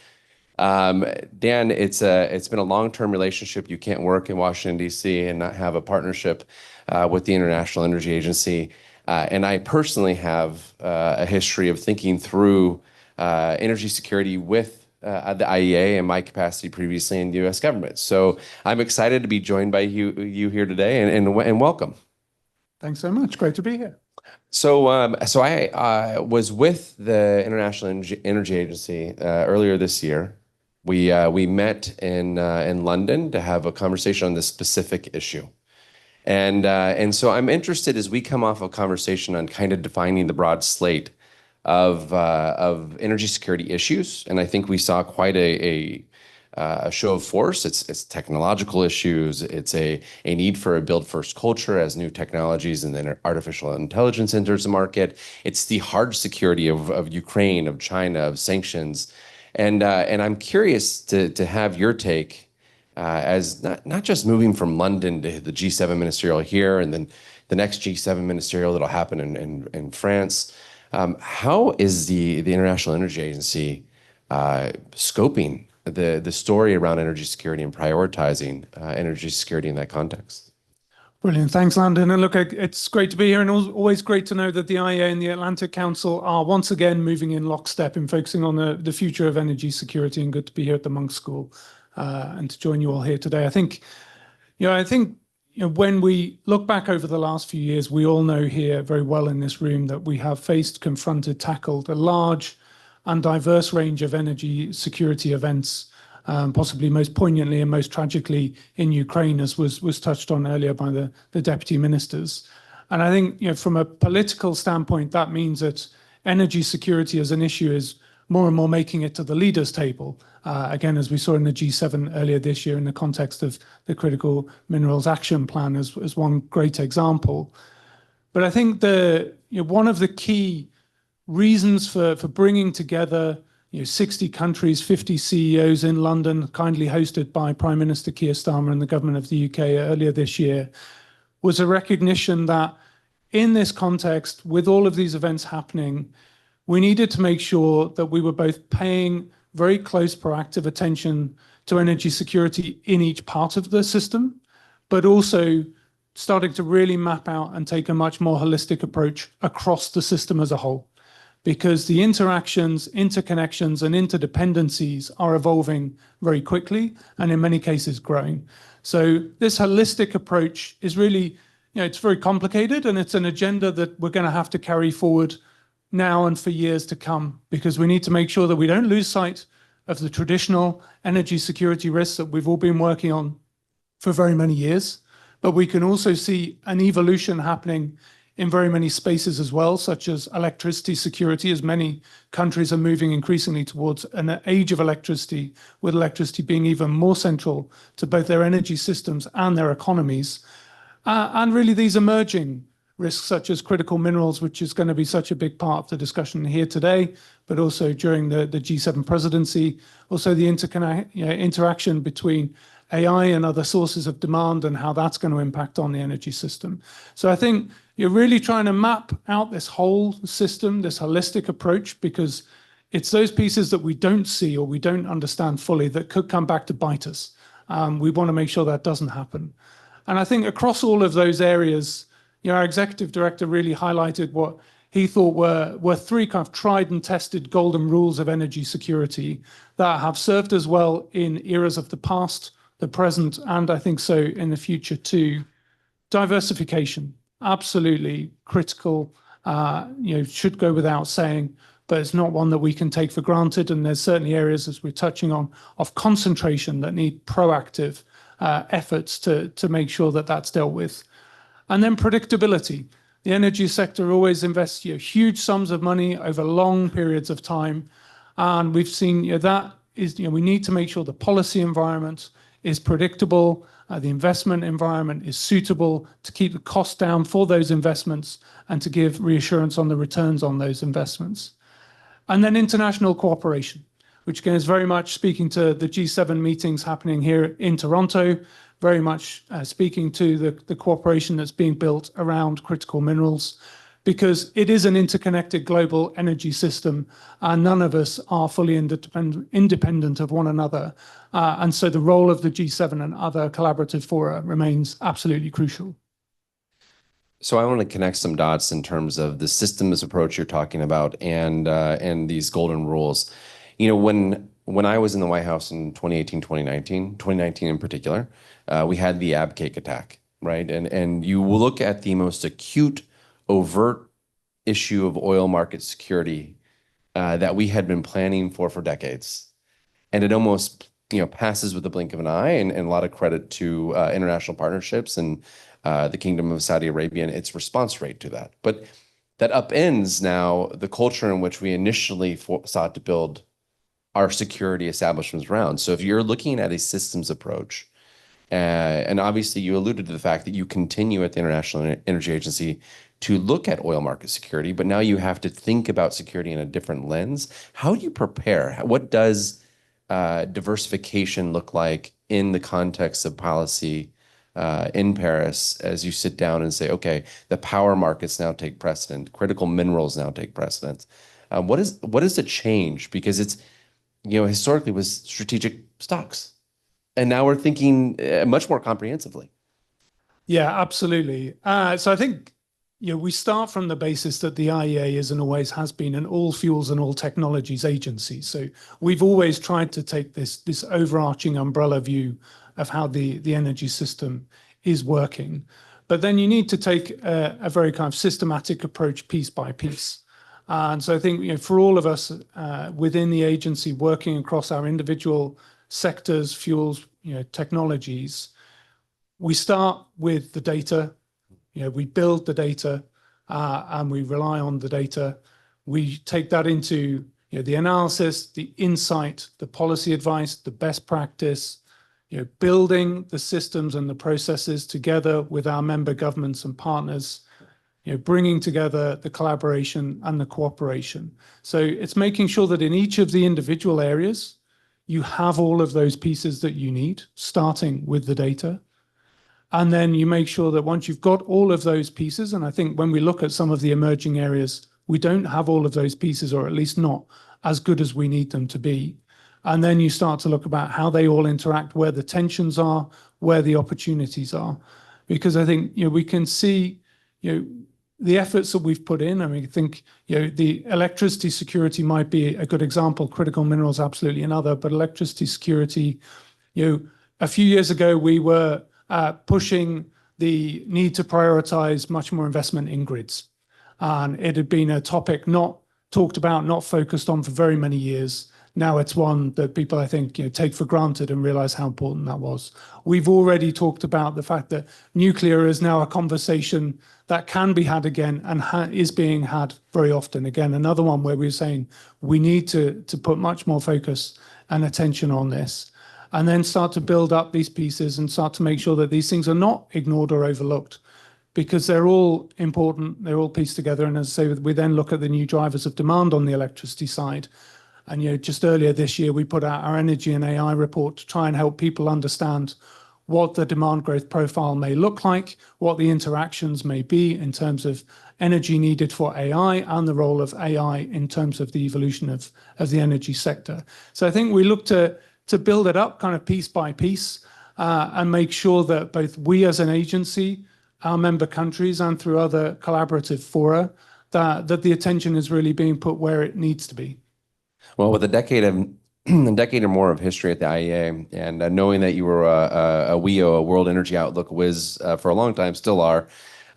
Dan, it's been a long-term relationship. You can't work in Washington, D.C. and not have a partnership with the International Energy Agency. And I personally have a history of thinking through energy security with the IEA and my capacity previously in the U.S. government. So I'm excited to be joined by you here today and welcome. Thanks so much. Great to be here. So I was with the International Energy Agency earlier this year. We met in London to have a conversation on this specific issue. And so I'm interested as we come off a conversation on kind of defining the broad slate of energy security issues, and I think we saw quite a show of force. It's technological issues. It's a need for a build first culture as new technologies and then artificial intelligence enters the market. It's the hard security of Ukraine, of China, of sanctions, and I'm curious to have your take as not just moving from London to the G7 Ministerial here, and then the next G7 Ministerial that'll happen in France. How is the International Energy Agency scoping the story around energy security and prioritizing energy security in that context? Brilliant. Thanks, Landon. And look, it's great to be here, and always great to know that the IEA and the Atlantic Council are once again moving in lockstep in focusing on the future of energy security, and good to be here at the Monk School and to join you all here today. I think when we look back over the last few years, we all know here very well in this room that we have faced, confronted, tackled a large and diverse range of energy security events, possibly most poignantly and most tragically in Ukraine, as was touched on earlier by the deputy ministers. And I think from a political standpoint, that means that energy security as an issue is more and more making it to the leaders' table. Again, as we saw in the G7 earlier this year in the context of the Critical Minerals Action Plan as one great example. But I think one of the key reasons for bringing together 60 countries, 50 CEOs in London, kindly hosted by Prime Minister Keir Starmer and the government of the UK earlier this year, was a recognition that in this context, with all of these events happening, we needed to make sure that we were both paying very close proactive attention to energy security in each part of the system, but also starting to really map out and take a much more holistic approach across the system as a whole. Because the interactions, interconnections, and interdependencies are evolving very quickly and in many cases growing. So this holistic approach is really, it's very complicated, and it's an agenda that we're going to have to carry forward now and for years to come, because we need to make sure that we don't lose sight of the traditional energy security risks that we've all been working on for very many years. But we can also see an evolution happening in very many spaces as well, such as electricity security, as many countries are moving increasingly towards an age of electricity, with electricity being even more central to both their energy systems and their economies. And really these emerging risks such as critical minerals, which is going to be such a big part of the discussion here today, but also during the G7 presidency, also the interaction between AI and other sources of demand and how that's going to impact on the energy system. So I think you're really trying to map out this whole system, this holistic approach, because it's those pieces that we don't see or we don't understand fully that could come back to bite us. We want to make sure that doesn't happen. And I think across all of those areas, our executive director really highlighted what he thought were three kind of tried and tested golden rules of energy security that have served us well in eras of the past, the present, and I think so in the future too. Diversification, absolutely critical, should go without saying, but it's not one that we can take for granted. And there's certainly areas, as we're touching on, of concentration that need proactive efforts to make sure that that's dealt with. And then predictability. The energy sector always invests huge sums of money over long periods of time. And we've seen that is, we need to make sure the policy environment is predictable, the investment environment is suitable to keep the cost down for those investments and to give reassurance on the returns on those investments. And then international cooperation, which again is very much speaking to the G7 meetings happening here in Toronto, very much speaking to the cooperation that's being built around critical minerals, because it is an interconnected global energy system and none of us are fully independent of one another. And so the role of the G7 and other collaborative fora remains absolutely crucial. So I want to connect some dots in terms of the systems approach you're talking about and these golden rules. When I was in the White House in 2018, 2019 in particular, we had the ab cake attack, right? And you look at the most acute, overt issue of oil market security that we had been planning for decades. And it almost passes with the blink of an eye, and a lot of credit to international partnerships and the Kingdom of Saudi Arabia and its response rate to that. But that upends now the culture in which we initially sought to build our security establishments around. So if you're looking at a systems approach, and obviously you alluded to the fact that you continue at the International Energy Agency to look at oil market security, but now you have to think about security in a different lens. How do you prepare? What does diversification look like in the context of policy in Paris as you sit down and say, okay, the power markets now take precedent, critical minerals now take precedent? What is the change? Because it's, historically was strategic stocks. And now we're thinking much more comprehensively. Yeah, absolutely. So I think we start from the basis that the IEA is and always has been an all fuels and all technologies agency. So we've always tried to take this overarching umbrella view of how the energy system is working. But then you need to take a very kind of systematic approach piece by piece. And so I think for all of us within the agency working across our individual sectors, fuels, technologies, we start with the data. We build the data and we rely on the data. We take that into the analysis, the insight, the policy advice, the best practice, building the systems and the processes together with our member governments and partners, bringing together the collaboration and the cooperation. So it's making sure that in each of the individual areas, you have all of those pieces that you need, starting with the data. And then you make sure that once you've got all of those pieces, and I think when we look at some of the emerging areas, we don't have all of those pieces, or at least not as good as we need them to be. And then you start to look about how they all interact, where the tensions are, where the opportunities are. Because I think we can see the efforts that we've put in. I mean, I think the electricity security might be a good example, critical minerals absolutely another, but electricity security, a few years ago we were pushing the need to prioritize much more investment in grids. And it had been a topic not talked about, not focused on for very many years. Now it's one that people, I think, take for granted and realize how important that was. We've already talked about the fact that nuclear is now a conversation that can be had again and is being had very often. Again, another one where we're saying we need to put much more focus and attention on this, and then start to build up these pieces and start to make sure that these things are not ignored or overlooked, because they're all important, they're all pieced together. And as I say, we then look at the new drivers of demand on the electricity side. And just earlier this year, we put out our energy and AI report to try and help people understand what the demand growth profile may look like, what the interactions may be in terms of energy needed for AI and the role of AI in terms of the evolution of the energy sector. So I think we look to build it up kind of piece by piece and make sure that both we as an agency, our member countries, and through other collaborative fora, that the attention is really being put where it needs to be. Well, with a decade or more of history at the IEA, and knowing that you were a WEO, a World Energy Outlook whiz for a long time, still are,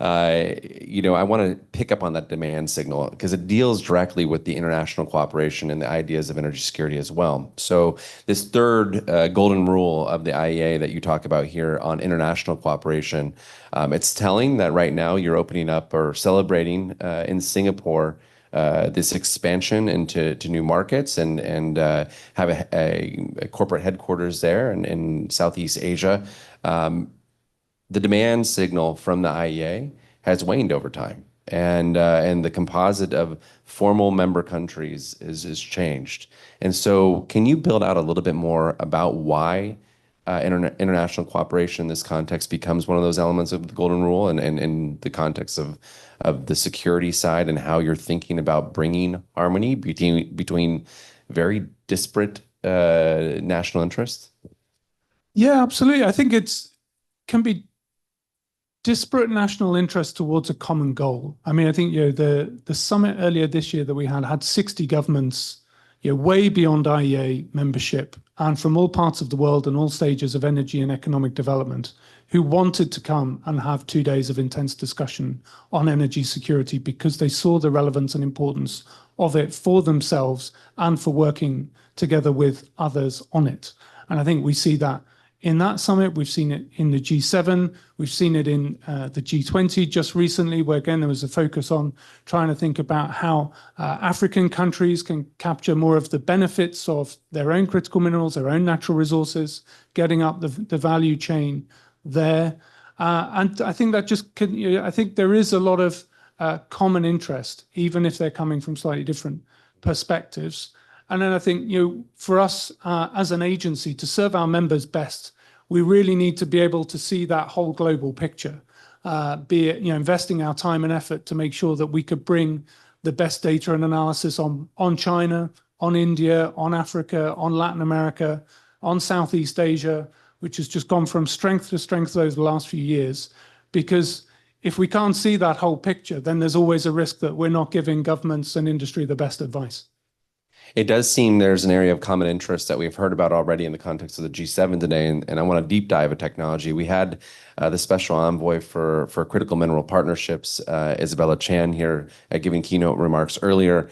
I want to pick up on that demand signal because it deals directly with the international cooperation and the ideas of energy security as well. So this third golden rule of the IEA that you talk about here on international cooperation, it's telling that right now you're opening up or celebrating in Singapore this expansion into new markets and have a corporate headquarters there in Southeast Asia. The demand signal from the IEA has waned over time, and the composite of formal member countries is changed. And so, can you build out a little bit more about why international cooperation in this context becomes one of those elements of the Golden Rule, and in the context of the security side, and how you're thinking about bringing harmony between very disparate national interests? Yeah, absolutely. I think can be disparate national interests towards a common goal. I mean, I think the summit earlier this year that we had 60 governments, way beyond IEA membership, and from all parts of the world and all stages of energy and economic development, who wanted to come and have 2 days of intense discussion on energy security because they saw the relevance and importance of it for themselves and for working together with others on it. And I think we see that in that summit. We've seen it in the G7. We've seen it in the G20 just recently, where again, there was a focus on trying to think about how African countries can capture more of the benefits of their own critical minerals, their own natural resources, getting up the value chain there. And I think that I think there is a lot of common interest, even if they're coming from slightly different perspectives. And then I think, for us as an agency to serve our members best, we really need to be able to see that whole global picture, be it, investing our time and effort to make sure that we could bring the best data and analysis on China, on India, on Africa, on Latin America, on Southeast Asia, which has just gone from strength to strength over the last few years. Because if we can't see that whole picture, then there's always a risk that we're not giving governments and industry the best advice. It does seem there's an area of common interest that we've heard about already in the context of the G7 today, and I want to deep dive a technology. We had the special envoy for critical mineral partnerships, Isabella Chan, here giving keynote remarks earlier.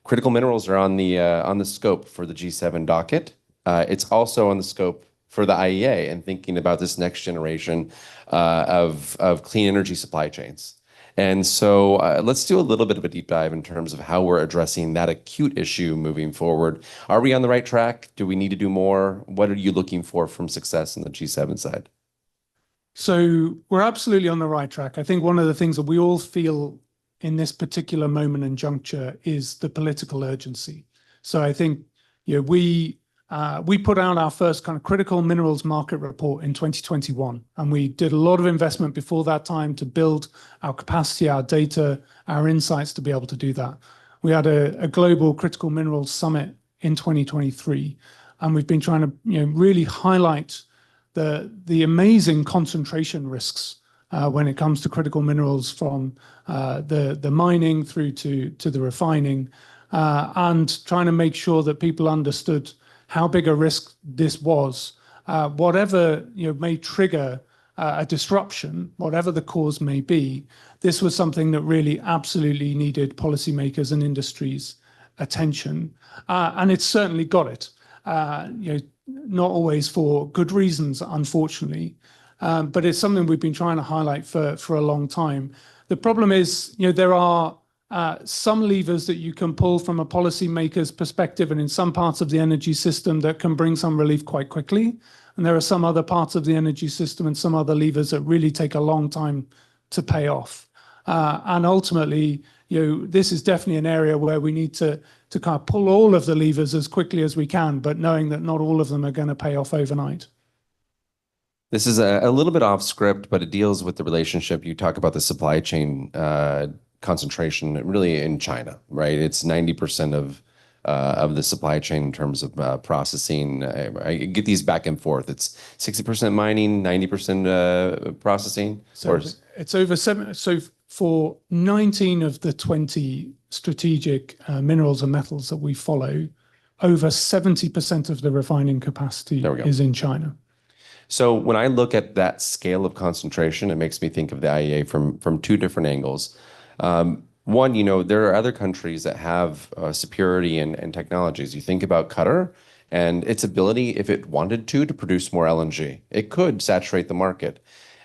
Critical minerals are on the scope for the G7 docket. It's also on the scope for the IEA and thinking about this next generation of clean energy supply chains. And so let's do a little bit of a deep dive in terms of how we're addressing that acute issue moving forward. Are we on the right track? Do we need to do more? What are you looking for from success in the G7 side? So we're absolutely on the right track. I think one of the things that we all feel in this particular moment and juncture is the political urgency. So I think we put out our first kind of critical minerals market report in 2021, and we did a lot of investment before that time to build our capacity, our data, our insights to be able to do that. We had a global critical minerals summit in 2023, and we've been trying to really highlight the amazing concentration risks when it comes to critical minerals, from the mining through to the refining, and trying to make sure that people understood how big a risk this was. Whatever may trigger a disruption, whatever the cause may be, this was something that really absolutely needed policymakers and industries' attention, and it's certainly got it. Not always for good reasons, unfortunately, but it's something we've been trying to highlight for a long time. The problem is, there are some levers that you can pull from a policymaker's perspective and in some parts of the energy system that can bring some relief quite quickly. And there are some other parts of the energy system and some other levers that really take a long time to pay off. And ultimately, this is definitely an area where we need to kind of pull all of the levers as quickly as we can, but knowing that not all of them are going to pay off overnight. This is a little bit off script, but it deals with the relationship. You talk about the supply chain concentration really in China, right? It's 90% of the supply chain in terms of processing. I get these back and forth. It's 60% mining, 90% processing. So it's over 7. So for 19 of the 20 strategic minerals and metals that we follow, over 70% of the refining capacity is in China. So when I look at that scale of concentration, it makes me think of the IEA from two different angles. One, there are other countries that have superiority and technologies. You think about Qatar and its ability, if it wanted to produce more LNG, it could saturate the market.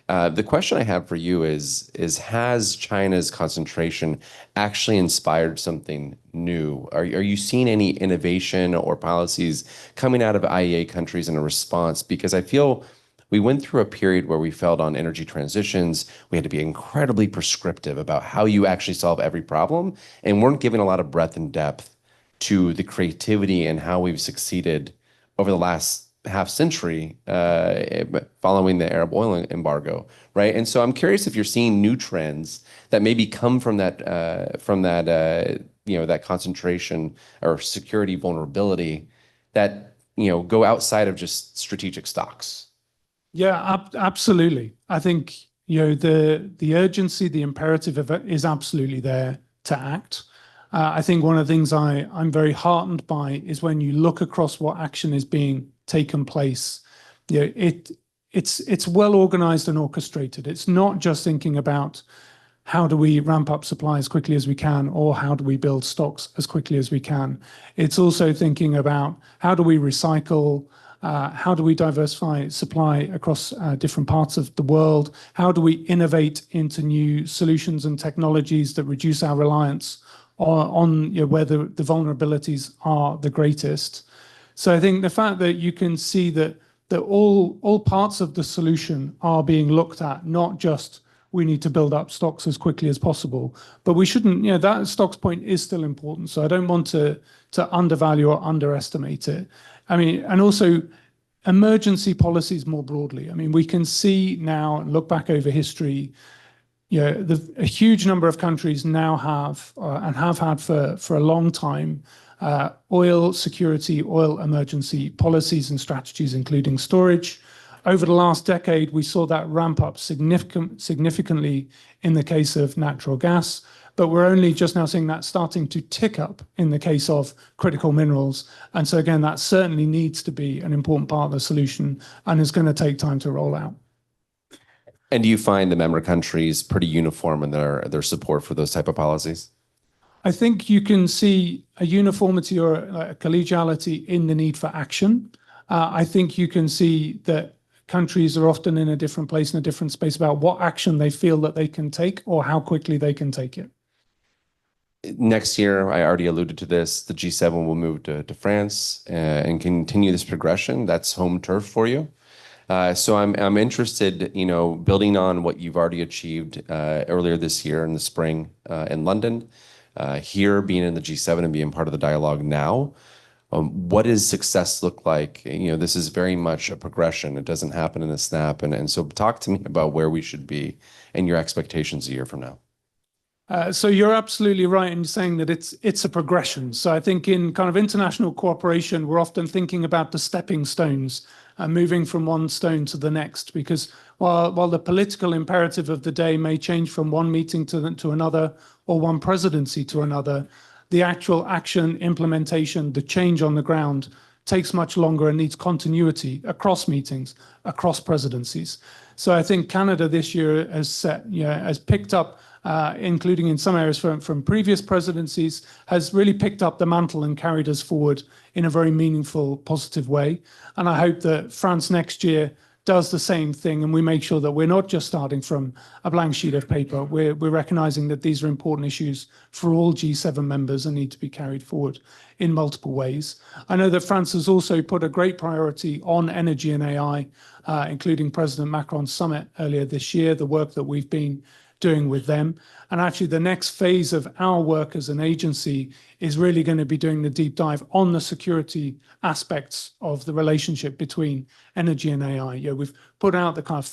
The question I have for you is has China's concentration actually inspired something new? Are you seeing any innovation or policies coming out of IEA countries in a response? Because I feel we went through a period where we felt on energy transitions, we had to be incredibly prescriptive about how you actually solve every problem and weren't giving a lot of breadth and depth to the creativity and how we've succeeded over the last half century following the Arab oil embargo, right? And so I'm curious if you're seeing new trends that maybe come from that that concentration or security vulnerability that go outside of just strategic stocks. Yeah, absolutely. I think the urgency, the imperative of it is absolutely there to act. I think one of the things I'm very heartened by is when you look across what action is being taken place. It's well organized and orchestrated. It's not just thinking about how do we ramp up supply as quickly as we can, or how do we build stocks as quickly as we can. It's also thinking about how do we recycle. How do we diversify supply across different parts of the world? How do we innovate into new solutions and technologies that reduce our reliance on where the vulnerabilities are the greatest? So I think the fact that you can see that all parts of the solution are being looked at, not just we need to build up stocks as quickly as possible, but we shouldn't, that stocks point is still important. So I don't want to undervalue or underestimate it. I mean, and also emergency policies more broadly. I mean, we can see now, look back over history, a huge number of countries now have and have had for a long time oil security, oil emergency policies and strategies, including storage. Over the last decade, we saw that ramp up significantly in the case of natural gas. But we're only just now seeing that starting to tick up in the case of critical minerals. And so again, that certainly needs to be an important part of the solution and is going to take time to roll out. And do you find the member countries pretty uniform in their support for those type of policies? I think you can see a uniformity or a collegiality in the need for action. I think you can see that countries are often in a different place, in a different space about what action they feel that they can take or how quickly they can take it. Next year, I already alluded to this, the G7 will move to France and continue this progression. That's home turf for you. So I'm interested, building on what you've already achieved earlier this year in the spring in London, here being in the G7 and being part of the dialogue now. What does success look like? This is very much a progression. It doesn't happen in a snap. And so talk to me about where we should be and your expectations a year from now. So you're absolutely right in saying that it's a progression. So I think in kind of international cooperation, we're often thinking about the stepping stones and moving from one stone to the next, because while the political imperative of the day may change from one meeting to another or one presidency to another, the actual action, implementation, the change on the ground takes much longer and needs continuity across meetings, across presidencies. So I think Canada this year has picked up, including in some areas from previous presidencies, has really picked up the mantle and carried us forward in a very meaningful, positive way. And I hope that France next year does the same thing, and we make sure that we're not just starting from a blank sheet of paper. We're recognizing that these are important issues for all G7 members and need to be carried forward in multiple ways. I know that France has also put a great priority on energy and AI, including President Macron's summit earlier this year, the work that we've been doing with them. And actually the next phase of our work as an agency is really going to be doing the deep dive on the security aspects of the relationship between energy and AI. We've put out the kind of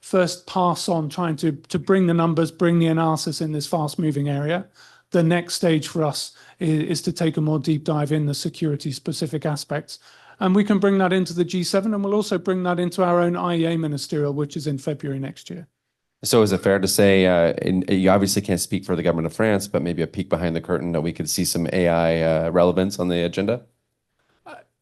first pass on trying to bring the numbers, bring the analysis in this fast moving area. The next stage for us is to take a more deep dive in the security specific aspects. And we can bring that into the G7, and we'll also bring that into our own IEA Ministerial, which is in February next year. So is it fair to say, you obviously can't speak for the government of France, but maybe a peek behind the curtain that we could see some AI relevance on the agenda?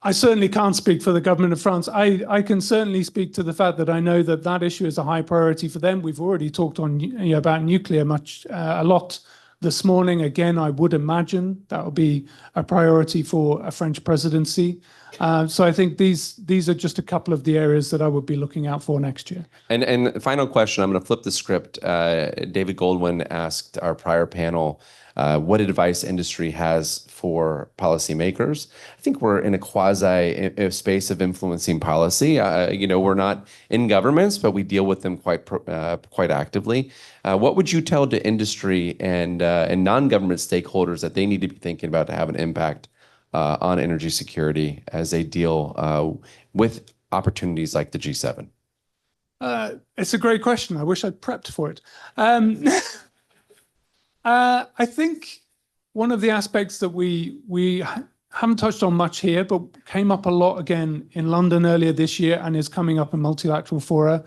I certainly can't speak for the government of France. I can certainly speak to the fact that I know that that issue is a high priority for them. We've already talked about nuclear a lot this morning. Again, I would imagine that will be a priority for a French presidency. So I think these are just a couple of the areas that I would be looking out for next year. And final question, I'm going to flip the script. David Goldwyn asked our prior panel what advice industry has for policymakers. I think we're in a quasi space of influencing policy. We're not in governments, but we deal with them quite actively. What would you tell to industry and non-government stakeholders that they need to be thinking about to have an impact on energy security as they deal with opportunities like the G7? It's a great question. I wish I'd prepped for it. I think one of the aspects that we haven't touched on much here, but came up a lot again in London earlier this year and is coming up in multilateral fora,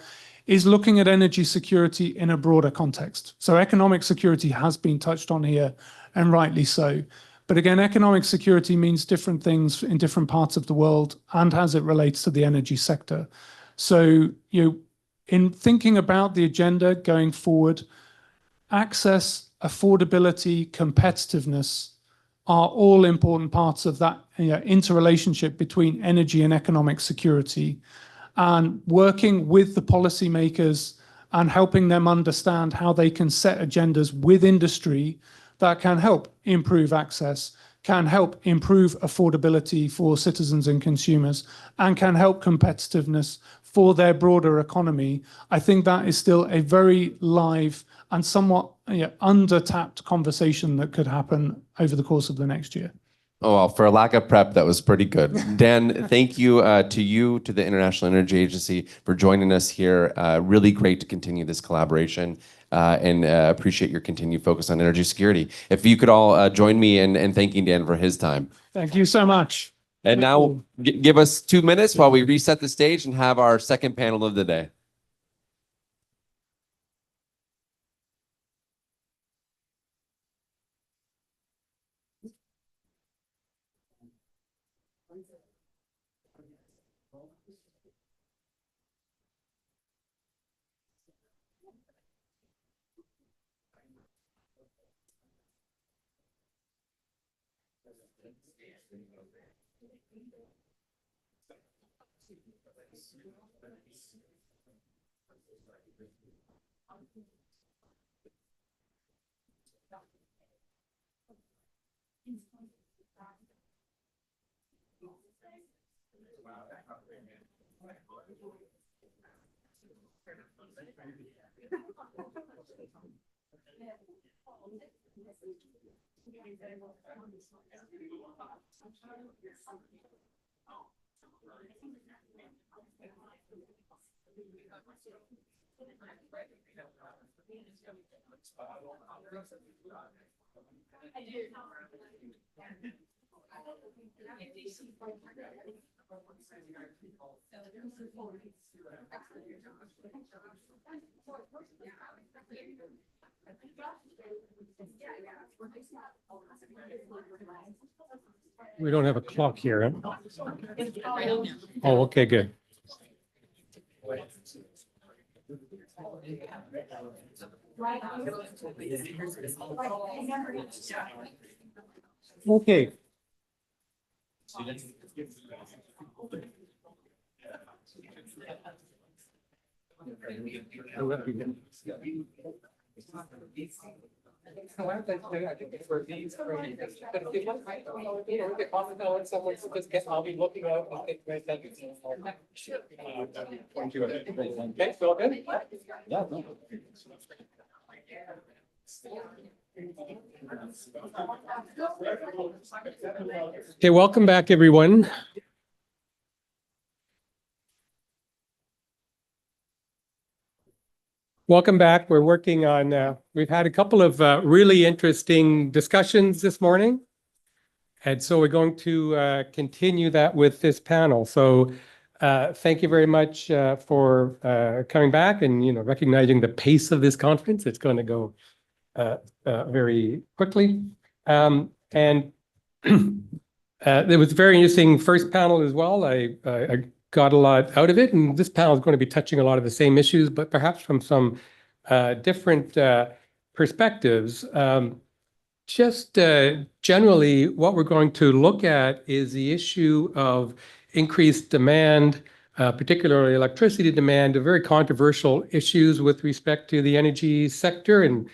is looking at energy security in a broader context. So economic security has been touched on here, and rightly so. But again, economic security means different things in different parts of the world and as it relates to the energy sector. So, in thinking about the agenda going forward, access, affordability, competitiveness are all important parts of that interrelationship between energy and economic security. And working with the policymakers and helping them understand how they can set agendas with industry that can help improve access, can help improve affordability for citizens and consumers, and can help competitiveness for their broader economy. I think that is still a very live and somewhat under-tapped conversation that could happen over the course of the next year. Oh, well, for a lack of prep, that was pretty good. Dan, thank you, to the International Energy Agency for joining us here. Really great to continue this collaboration and appreciate your continued focus on energy security. If you could all join me in thanking Dan for his time. Thank you so much. And now give us 2 minutes while we reset the stage and have our second panel of the day. We don't have a clock here. Oh, okay, good. Okay. I'll be looking out. Okay, so good? Yeah. Okay, welcome back, everyone. Welcome back. We're working on, we've had a couple of really interesting discussions this morning. And so we're going to continue that with this panel. So thank you very much for coming back and, recognizing the pace of this conference. It's going to go very quickly. And It was a very interesting first panel as well. I got a lot out of it, and this panel is going to be touching a lot of the same issues, but perhaps from some different perspectives. Just generally, what we're going to look at is the issue of increased demand, particularly electricity demand, very controversial issues with respect to the energy sector. And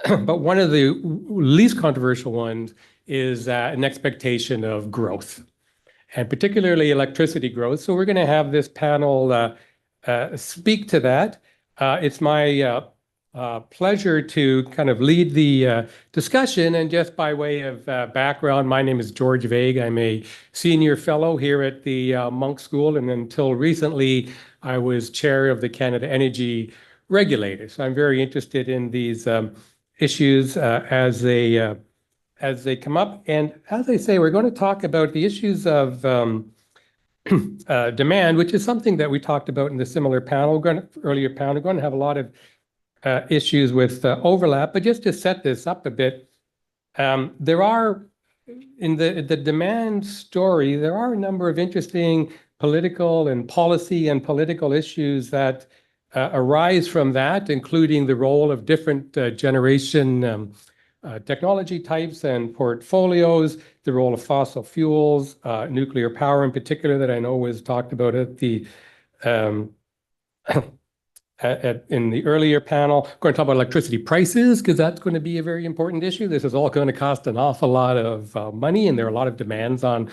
but one of the least controversial ones is an expectation of growth, and particularly electricity growth. So we're going to have this panel speak to that. It's my pleasure to kind of lead the discussion. And just by way of background, my name is George Vague. I'm a senior fellow here at the Monk School, and until recently, I was chair of the Canada Energy Regulator. So I'm very interested in these issues as they come up. And as I say, we're going to talk about the issues of demand, which is something that we talked about in the similar panel, earlier panel. We're going to have a lot of issues with overlap, but just to set this up a bit, there are, in the demand story, there are a number of interesting political and policy and political issues that arise from that, including the role of different generation technology types and portfolios, the role of fossil fuels, nuclear power in particular, that I know was talked about at the in the earlier panel. We're going to talk about electricity prices, because that's going to be a very important issue. This is all going to cost an awful lot of money, and there are a lot of demands on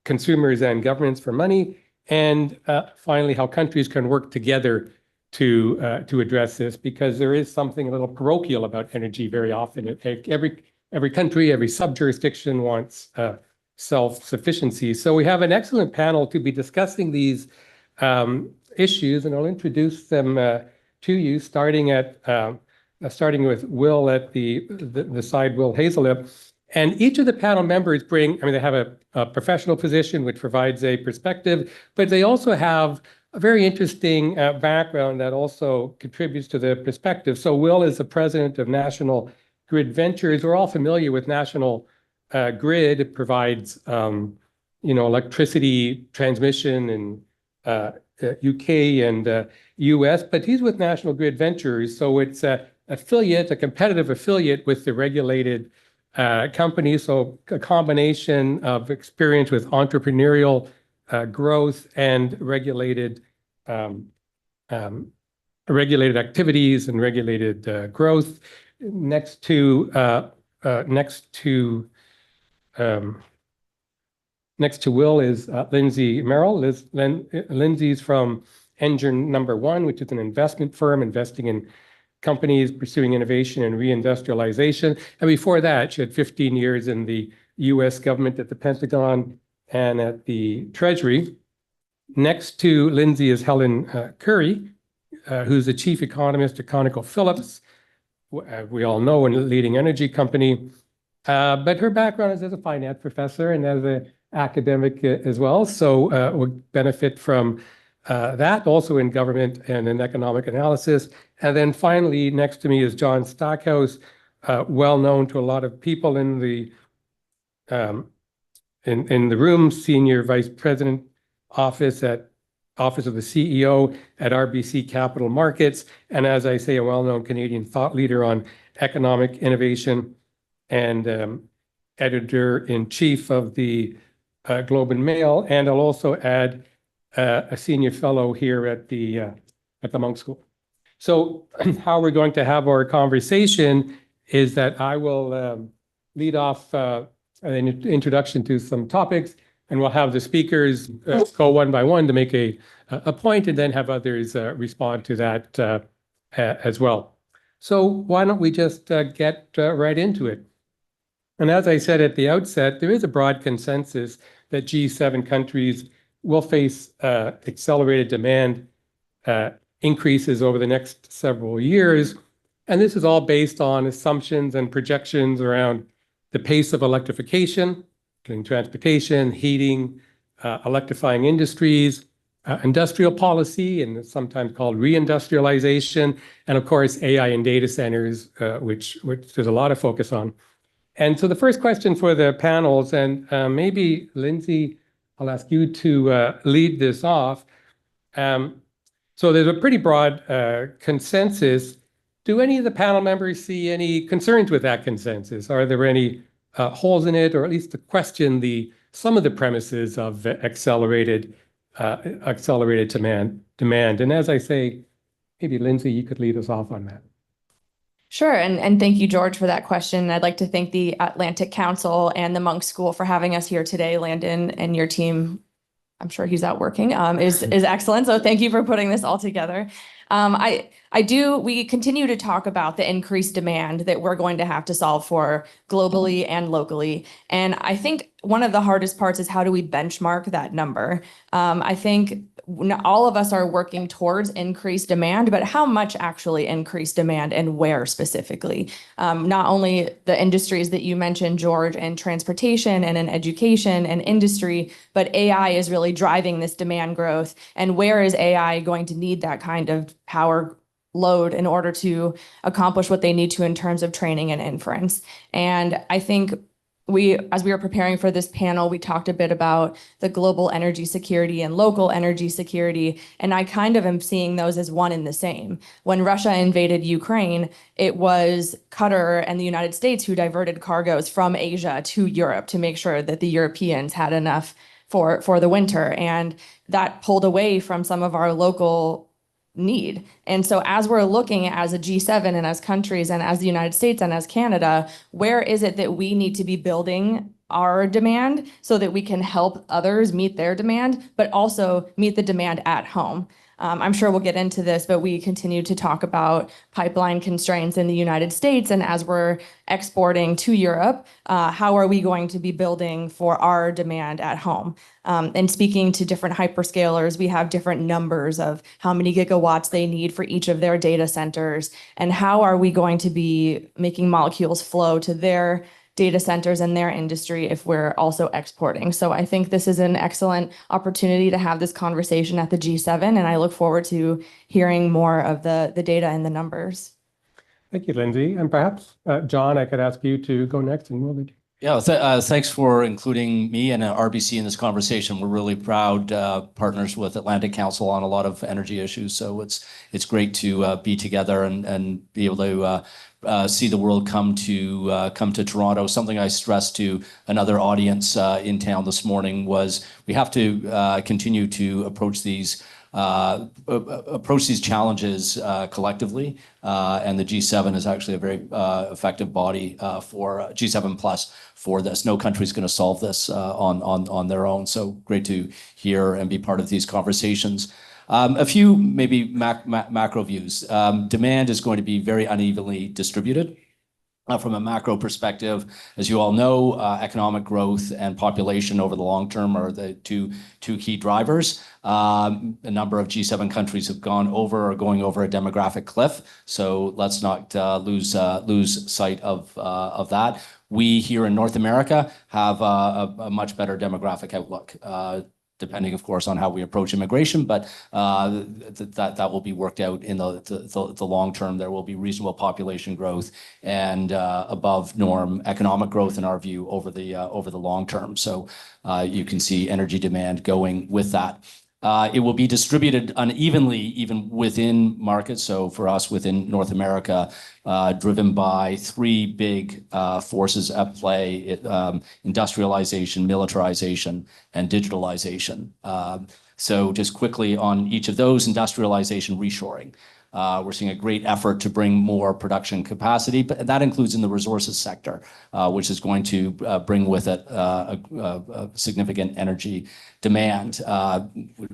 consumers and governments for money. And finally, how countries can work together to address this, because there is something a little parochial about energy very often. Every country, every sub-jurisdiction wants self-sufficiency. So we have an excellent panel to be discussing these issues, and I'll introduce them to you, starting with Will at the side, Will Hazelip. And each of the panel members bring, I mean, they have a professional position which provides a perspective, but they also have a very interesting background that also contributes to the perspective. So Will is the president of National Grid Ventures. We're all familiar with National Grid. It provides, electricity transmission in UK and US, but he's with National Grid Ventures. So it's a competitive affiliate with the regulated company. So a combination of experience with entrepreneurial growth and regulated activities and regulated growth. Next to Will is Lindsay Merrill. Lindsay's from Engine Number One, which is an investment firm investing in companies pursuing innovation and reindustrialization. And before that, she had 15 years in the US government at the Pentagon and at the Treasury. Next to Lindsay is Helen Curry, who's the chief economist at ConocoPhillips. We all know, a leading energy company. But her background is as a finance professor and as an academic as well. So would benefit from that, also in government and in economic analysis. And then finally, next to me is John Stockhouse, well known to a lot of people in the room, senior vice president office of the CEO at RBC Capital Markets. And as I say, a well-known Canadian thought leader on economic innovation and editor-in-chief of the Globe and Mail. And I'll also add a senior fellow here at the Monk School. So how we're going to have our conversation is that I will lead off an introduction to some topics, and we'll have the speakers go one by one to make a point, and then have others respond to that as well. So why don't we just get right into it? And as I said at the outset, there is a broad consensus that G7 countries will face accelerated demand increases over the next several years. And this is all based on assumptions and projections around the pace of electrification, including transportation, heating, electrifying industries, industrial policy, and it's sometimes called reindustrialization, and of course, AI and data centers, which there's a lot of focus on. And so the first question for the panels, and maybe Lindsay, I'll ask you to lead this off. So there's a pretty broad consensus. Do any of the panel members see any concerns with that consensus? Are there any holes in it, or at least to question some of the premises of accelerated demand? And as I say, maybe Lindsay, you could lead us off on that. Sure, and thank you, George, for that question. I'd like to thank the Atlantic Council and the Monk School for having us here today. Landon and your team, I'm sure he's out working, is excellent. So thank you for putting this all together. We continue to talk about the increased demand that we're going to have to solve for globally and locally. And I think one of the hardest parts is how do we benchmark that number? I think all of us are working towards increased demand, but how much actually increased demand and where specifically? Not only the industries that you mentioned, George, and transportation and in education and industry, but AI is really driving this demand growth. And where is AI going to need that kind of power load in order to accomplish what they need to in terms of training and inference? And I think as we were preparing for this panel, we talked a bit about the global energy security and local energy security, and I kind of am seeing those as one and the same. When Russia invaded Ukraine, it was Qatar and the United States who diverted cargoes from Asia to Europe to make sure that the Europeans had enough for the winter, and that pulled away from some of our local need. And so as we're looking as a G7 and as countries and as the United States and as Canada, where is it that we need to be building our demand so that we can help others meet their demand, but also meet the demand at home? I'm sure we'll get into this, but we continue to talk about pipeline constraints in the United States. And as we're exporting to Europe, how are we going to be building for our demand at home? And speaking to different hyperscalers, we have different numbers of how many gigawatts they need for each of their data centers. And how are we going to be making molecules flow to their data centers and their industry if we're also exporting? So I think this is an excellent opportunity to have this conversation at the G7, and I look forward to hearing more of the data and the numbers. Thank you, Lindsay. And perhaps, John, I could ask you to go next and we'll lead. Yeah, thanks for including me and RBC in this conversation. We're really proud partners with Atlantic Council on a lot of energy issues. So it's great to be together and be able to see the world come to Toronto. Something I stressed to another audience in town this morning was we have to continue to approach these challenges collectively, and the G7 is actually a very effective body for G7 plus for this. No country is going to solve this on their own. So great to hear and be part of these conversations. A few maybe macro views. Demand is going to be very unevenly distributed. From a macro perspective, as you all know, economic growth and population over the long term are the two key drivers. A number of G7 countries have gone over or going over a demographic cliff, so let's not lose sight of that. We here in North America have a much better demographic outlook. Depending, of course, on how we approach immigration, but that will be worked out in the long term. There will be reasonable population growth and above norm economic growth in our view over the long term. So you can see energy demand going with that. It will be distributed unevenly even within markets. So for us within North America, driven by three big forces at play, industrialization, militarization, and digitalization. So just quickly on each of those, industrialization, reshoring. We're seeing a great effort to bring more production capacity, but that includes in the resources sector, which is going to bring with it a significant energy demand.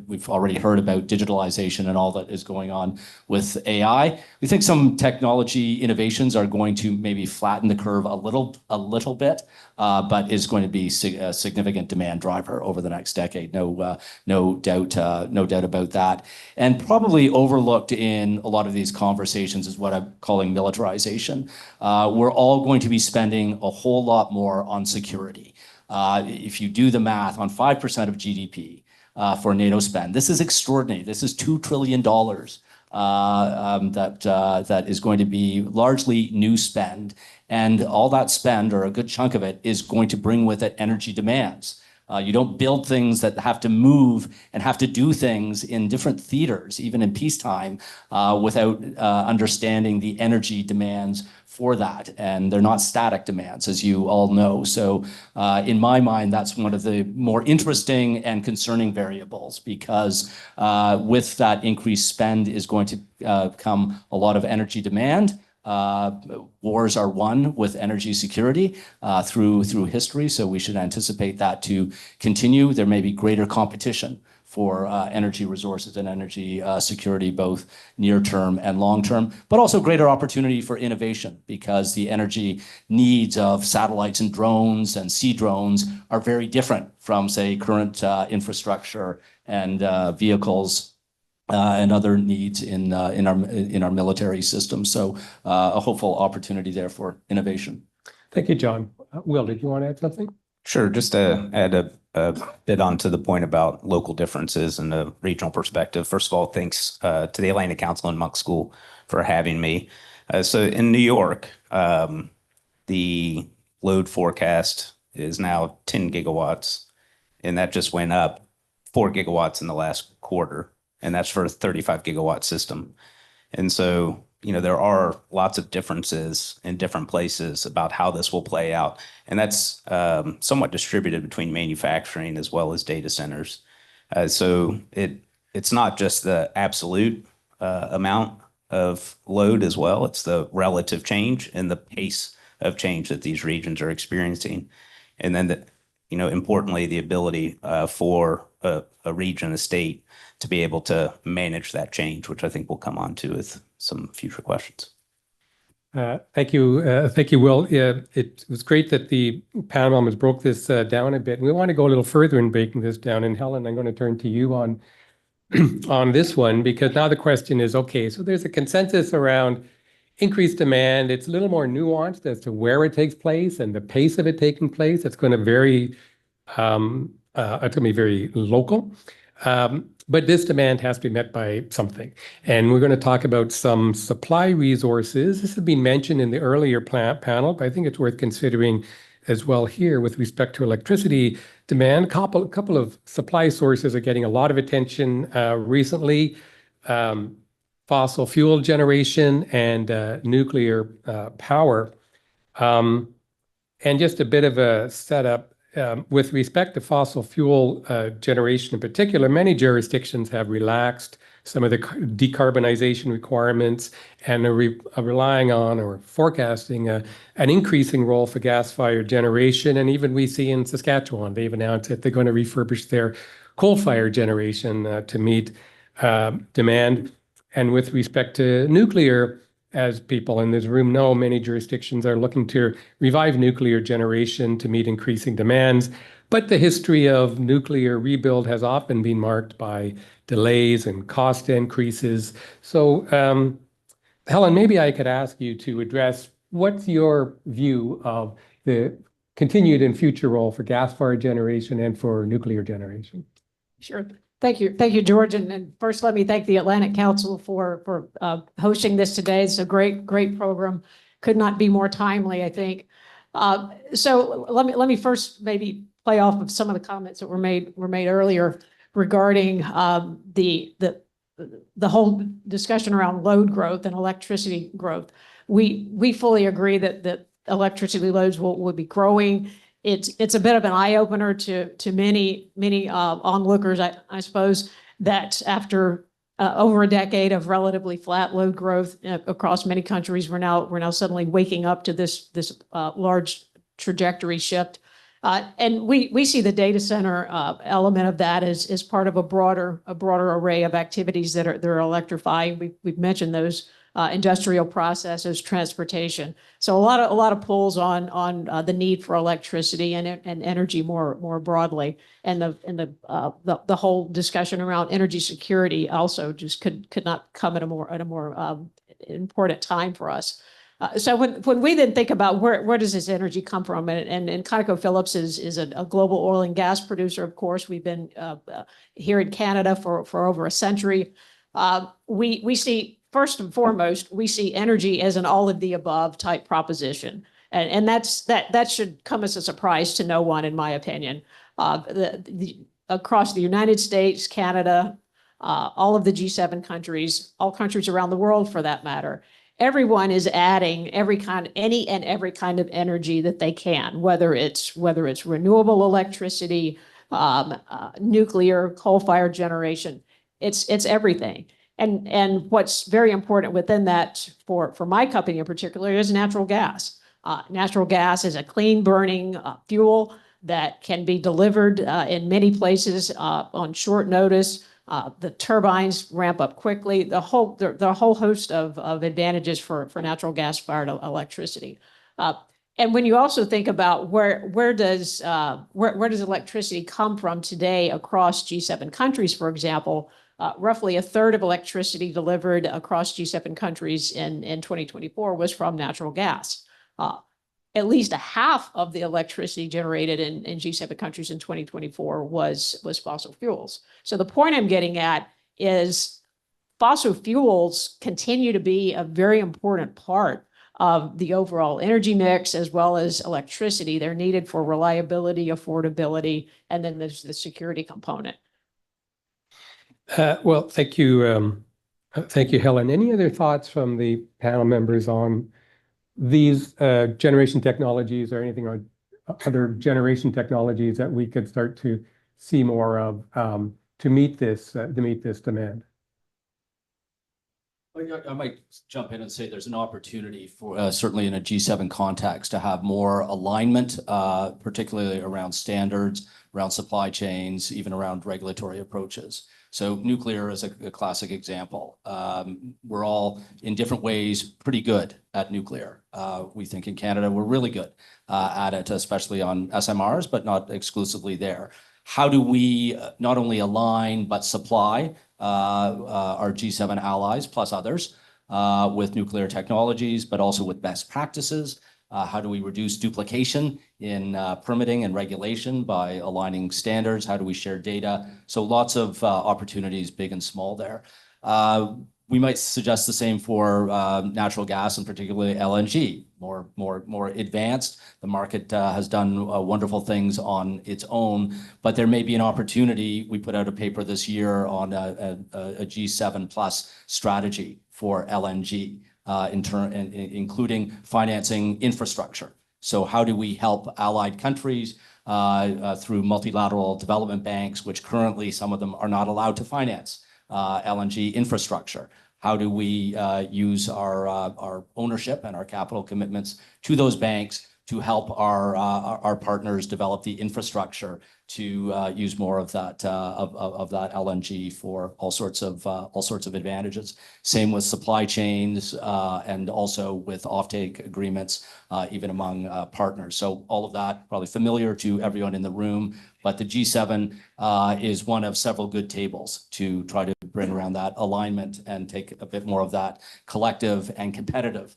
We've already heard about digitalization and all that is going on with AI. We think some technology innovations are going to maybe flatten the curve a little bit, but is going to be a significant demand driver over the next decade. No doubt about that. And probably overlooked in a lot of these conversations is what I'm calling militarization. We're all going to be spending a whole lot more on security. If you do the math on 5% of GDP for NATO spend, this is extraordinary. This is $2 trillion that is going to be largely new spend. And all that spend, or a good chunk of it, is going to bring with it energy demands. You don't build things that have to move and have to do things in different theaters, even in peacetime, without understanding the energy demands for that. And they're not static demands, as you all know. So in my mind, that's one of the more interesting and concerning variables, because with that increased spend is going to come a lot of energy demand. Wars are won with energy security through history, so we should anticipate that to continue. There may be greater competition for energy resources and energy security, both near term and long term, but also greater opportunity for innovation, because the energy needs of satellites and drones and sea drones are very different from, say, current infrastructure and vehicles and other needs in our military system. So a hopeful opportunity there for innovation. Thank you, John. Will, did you want to add something? Sure. Just to add a bit onto the point about local differences and the regional perspective. First of all, thanks to the Atlantic Council and Monk School for having me. So in New York, the load forecast is now 10 gigawatts, and that just went up 4 gigawatts in the last quarter, and that's for a 35 gigawatt system. And so, you know, there are lots of differences in different places about how this will play out. And that's somewhat distributed between manufacturing as well as data centers. So it's not just the absolute amount of load as well. It's the relative change and the pace of change that these regions are experiencing. And then, importantly, the ability for a region, a state, to be able to manage that change, which I think we'll come on to with some future questions. Thank you, Will. Yeah, it was great that the panel members broke this down a bit. We want to go a little further in breaking this down. And Helen, I'm going to turn to you on on this one, because now the question is, okay, so there's a consensus around increased demand. It's a little more nuanced as to where it takes place and the pace of it taking place. It's going to vary. It's going to be very local. But this demand has to be met by something. And we're going to talk about some supply resources. This has been mentioned in the earlier panel, but I think it's worth considering as well here with respect to electricity demand. A couple of supply sources are getting a lot of attention recently. Fossil fuel generation and nuclear power. And just a bit of a setup. With respect to fossil fuel generation in particular, many jurisdictions have relaxed some of the decarbonization requirements and are relying on or forecasting an increasing role for gas-fired generation. And even we see in Saskatchewan, they've announced that they're going to refurbish their coal-fired generation to meet demand. And with respect to nuclear, as people in this room know, many jurisdictions are looking to revive nuclear generation to meet increasing demands. But the history of nuclear rebuild has often been marked by delays and cost increases. So, Helen, maybe I could ask you to address what's your view of the continued and future role for gas-fired generation and for nuclear generation? Sure. Thank you. Thank you, George. And first, let me thank the Atlantic Council for hosting this today. It's a great program. Could not be more timely, I think. So let me first maybe play off of some of the comments that were made earlier regarding the whole discussion around load growth and electricity growth. We fully agree that electricity loads will be growing. It's a bit of an eye-opener to many onlookers, I suppose, that after over a decade of relatively flat load growth across many countries, we're now suddenly waking up to this large trajectory shift. And we see the data center element of that as part of a broader array of activities that are electrifying. We've mentioned those. Industrial processes, transportation. So a lot of pulls on the need for electricity and energy more broadly, and the whole discussion around energy security also just could not come at a more important time for us. So when we then think about where does this energy come from, and ConocoPhillips is a global oil and gas producer, of course. We've been here in Canada for over a century. We see, first and foremost, we see energy as an all of the above type proposition. And that should come as a surprise to no one, in my opinion. Across the United States, Canada, all of the G7 countries, all countries around the world for that matter, everyone is adding any and every kind of energy that they can, whether it's renewable electricity, nuclear, coal-fired generation. It's everything. And what's very important within that for my company in particular is natural gas. Natural gas is a clean burning fuel that can be delivered in many places on short notice. The turbines ramp up quickly. The whole host of advantages for natural gas fired electricity. And when you also think about where does electricity come from today across G7 countries, for example, roughly a third of electricity delivered across G7 countries in 2024 was from natural gas. At least a half of the electricity generated in G7 countries in 2024 was fossil fuels. So the point I'm getting at is fossil fuels continue to be a very important part of the overall energy mix, as well as electricity. They're needed for reliability, affordability, and then there's the security component. Well, thank you. Thank you, Helen. Any other thoughts from the panel members on these generation technologies or anything on other generation technologies that we could start to see more of to meet this demand? I might jump in and say there's an opportunity for certainly in a G7 context to have more alignment, particularly around standards, around supply chains, even around regulatory approaches. So nuclear is a classic example. We're all in different ways pretty good at nuclear. We think in Canada we're really good at it, especially on SMRs, but not exclusively there. How do we not only align but supply our G7 allies plus others with nuclear technologies, but also with best practices? How do we reduce duplication in permitting and regulation by aligning standards? How do we share data? So lots of opportunities, big and small there. We might suggest the same for natural gas and particularly LNG, more advanced. The market has done wonderful things on its own, but there may be an opportunity. We put out a paper this year on a G7 plus strategy for LNG, including financing infrastructure. So how do we help allied countries through multilateral development banks, which currently some of them are not allowed to finance LNG infrastructure? How do we use our ownership and our capital commitments to those banks to help our partners develop the infrastructure to use more of that LNG for all sorts of advantages? Same with supply chains and also with offtake agreements, even among partners. So all of that probably familiar to everyone in the room, but the G7 is one of several good tables to try to bring around that alignment and take a bit more of that collective and competitive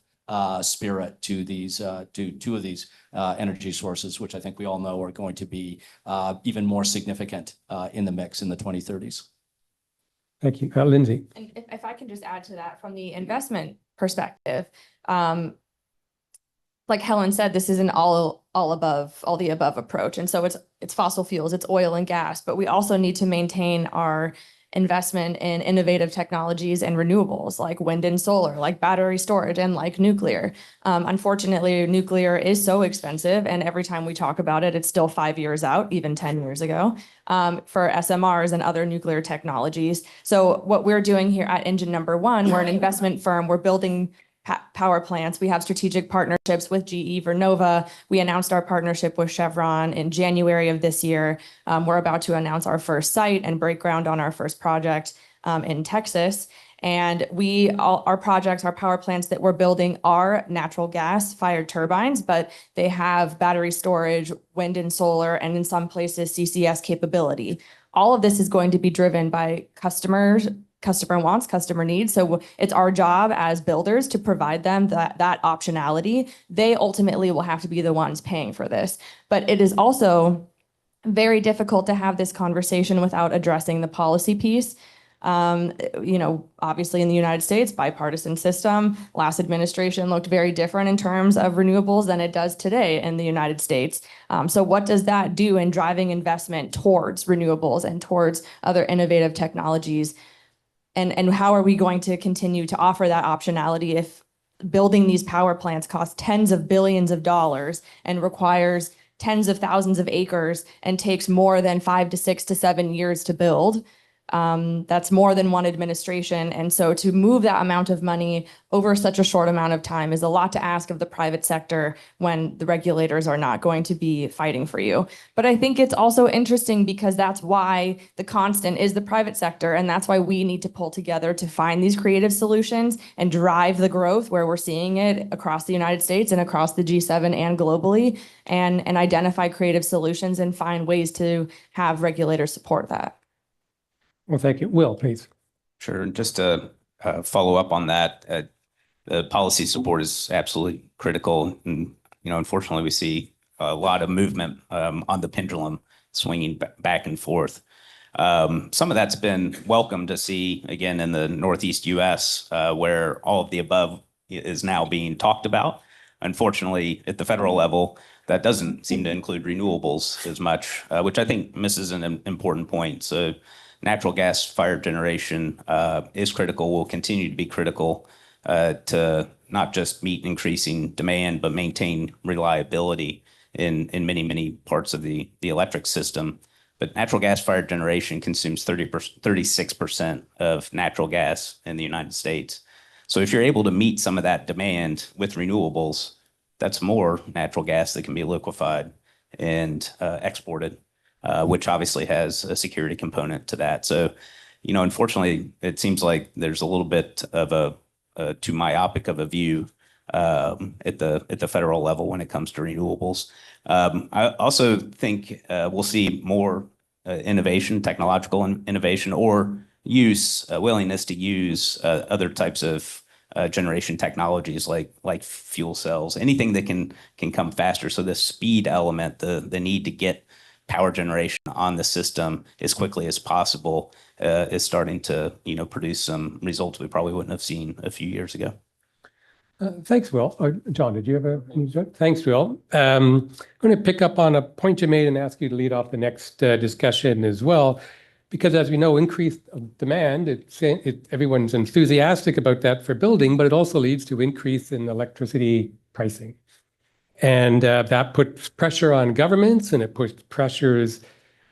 spirit to these to two of these energy sources, which I think we all know are going to be even more significant in the mix in the 2030s. Thank you. Lindsay. And if I can just add to that from the investment perspective, like Helen said, this is an all the above approach. And so it's fossil fuels, it's oil and gas, but we also need to maintain our investment in innovative technologies and renewables like wind and solar, like battery storage, and like nuclear. Unfortunately, nuclear is so expensive, and every time we talk about it, it's still 5 years out, even 10 years ago, for SMRs and other nuclear technologies. So what we're doing here at Engine Number One, we're an investment firm, we're building power plants. We have strategic partnerships with GE Vernova. We announced our partnership with Chevron in January of this year. We're about to announce our first site and break ground on our first project in Texas. And our projects, our power plants that we're building are natural gas fired turbines, but they have battery storage, wind and solar, and in some places CCS capability. All of this is going to be driven by customer wants, customer needs. So it's our job as builders to provide them that optionality. They ultimately will have to be the ones paying for this. But it is also very difficult to have this conversation without addressing the policy piece. Obviously in the United States, bipartisan system, last administration looked very different in terms of renewables than it does today in the United States. So what does that do in driving investment towards renewables and towards other innovative technologies? And how are we going to continue to offer that optionality if building these power plants costs tens of billions of dollars and requires tens of thousands of acres and takes more than 5 to 6 to 7 years to build? That's more than one administration. And so to move that amount of money over such a short amount of time is a lot to ask of the private sector when the regulators are not going to be fighting for you. But I think it's also interesting because that's why the constant is the private sector. And that's why we need to pull together to find these creative solutions and drive the growth where we're seeing it across the United States and across the G7 and globally, and identify creative solutions and find ways to have regulators support that. Well, thank you. Will, please. Sure. And just to follow up on that, the policy support is absolutely critical. And, unfortunately, we see a lot of movement on the pendulum swinging back and forth. Some of that's been welcome to see, again, in the Northeast U.S., where all of the above is now being talked about. Unfortunately, at the federal level, that doesn't seem to include renewables as much, which I think misses an important point. So natural gas fired generation is critical, will continue to be critical to not just meet increasing demand, but maintain reliability in many, many parts of the electric system. But natural gas fired generation consumes 36% of natural gas in the United States. So if you're able to meet some of that demand with renewables, that's more natural gas that can be liquefied and exported. Which obviously has a security component to that. So, unfortunately, it seems like there's a little bit of a too myopic of a view at the federal level when it comes to renewables. I also think we'll see more innovation, technological innovation, or willingness to use other types of generation technologies like fuel cells, anything that can come faster. So the speed element, the need to get power generation on the system as quickly as possible is starting to, produce some results we probably wouldn't have seen a few years ago. Thanks, Will. John, did you have a? Thanks, Will. I'm going to pick up on a point you made and ask you to lead off the next discussion as well, because as we know, increased demand, everyone's enthusiastic about that for building, but it also leads to increase in electricity pricing. And that puts pressure on governments and it puts pressures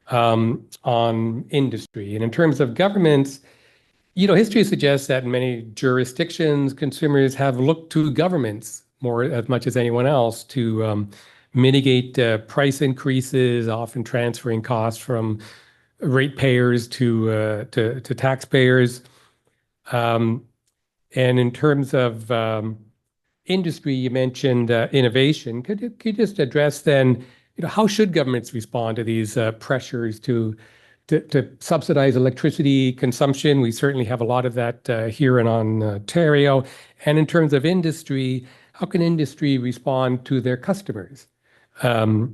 on industry. And in terms of governments, history suggests that in many jurisdictions, consumers have looked to governments as much as anyone else to mitigate price increases, often transferring costs from ratepayers to taxpayers. And in terms of industry, you mentioned innovation. Could you just address then, how should governments respond to these pressures to subsidize electricity consumption? We certainly have a lot of that here in Ontario. And in terms of industry, how can industry respond to their customers to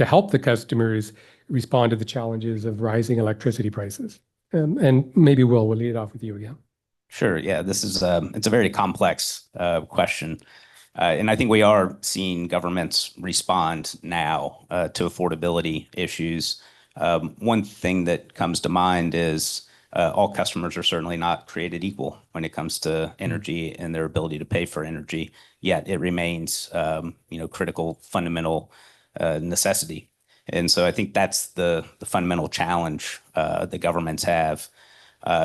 help the customers respond to the challenges of rising electricity prices? And maybe we'll lead it off with you again. Sure. Yeah, this is it's a very complex question. And I think we are seeing governments respond now to affordability issues. One thing that comes to mind is all customers are certainly not created equal when it comes to energy and their ability to pay for energy, yet it remains critical, fundamental necessity. And so I think that's the fundamental challenge that governments have.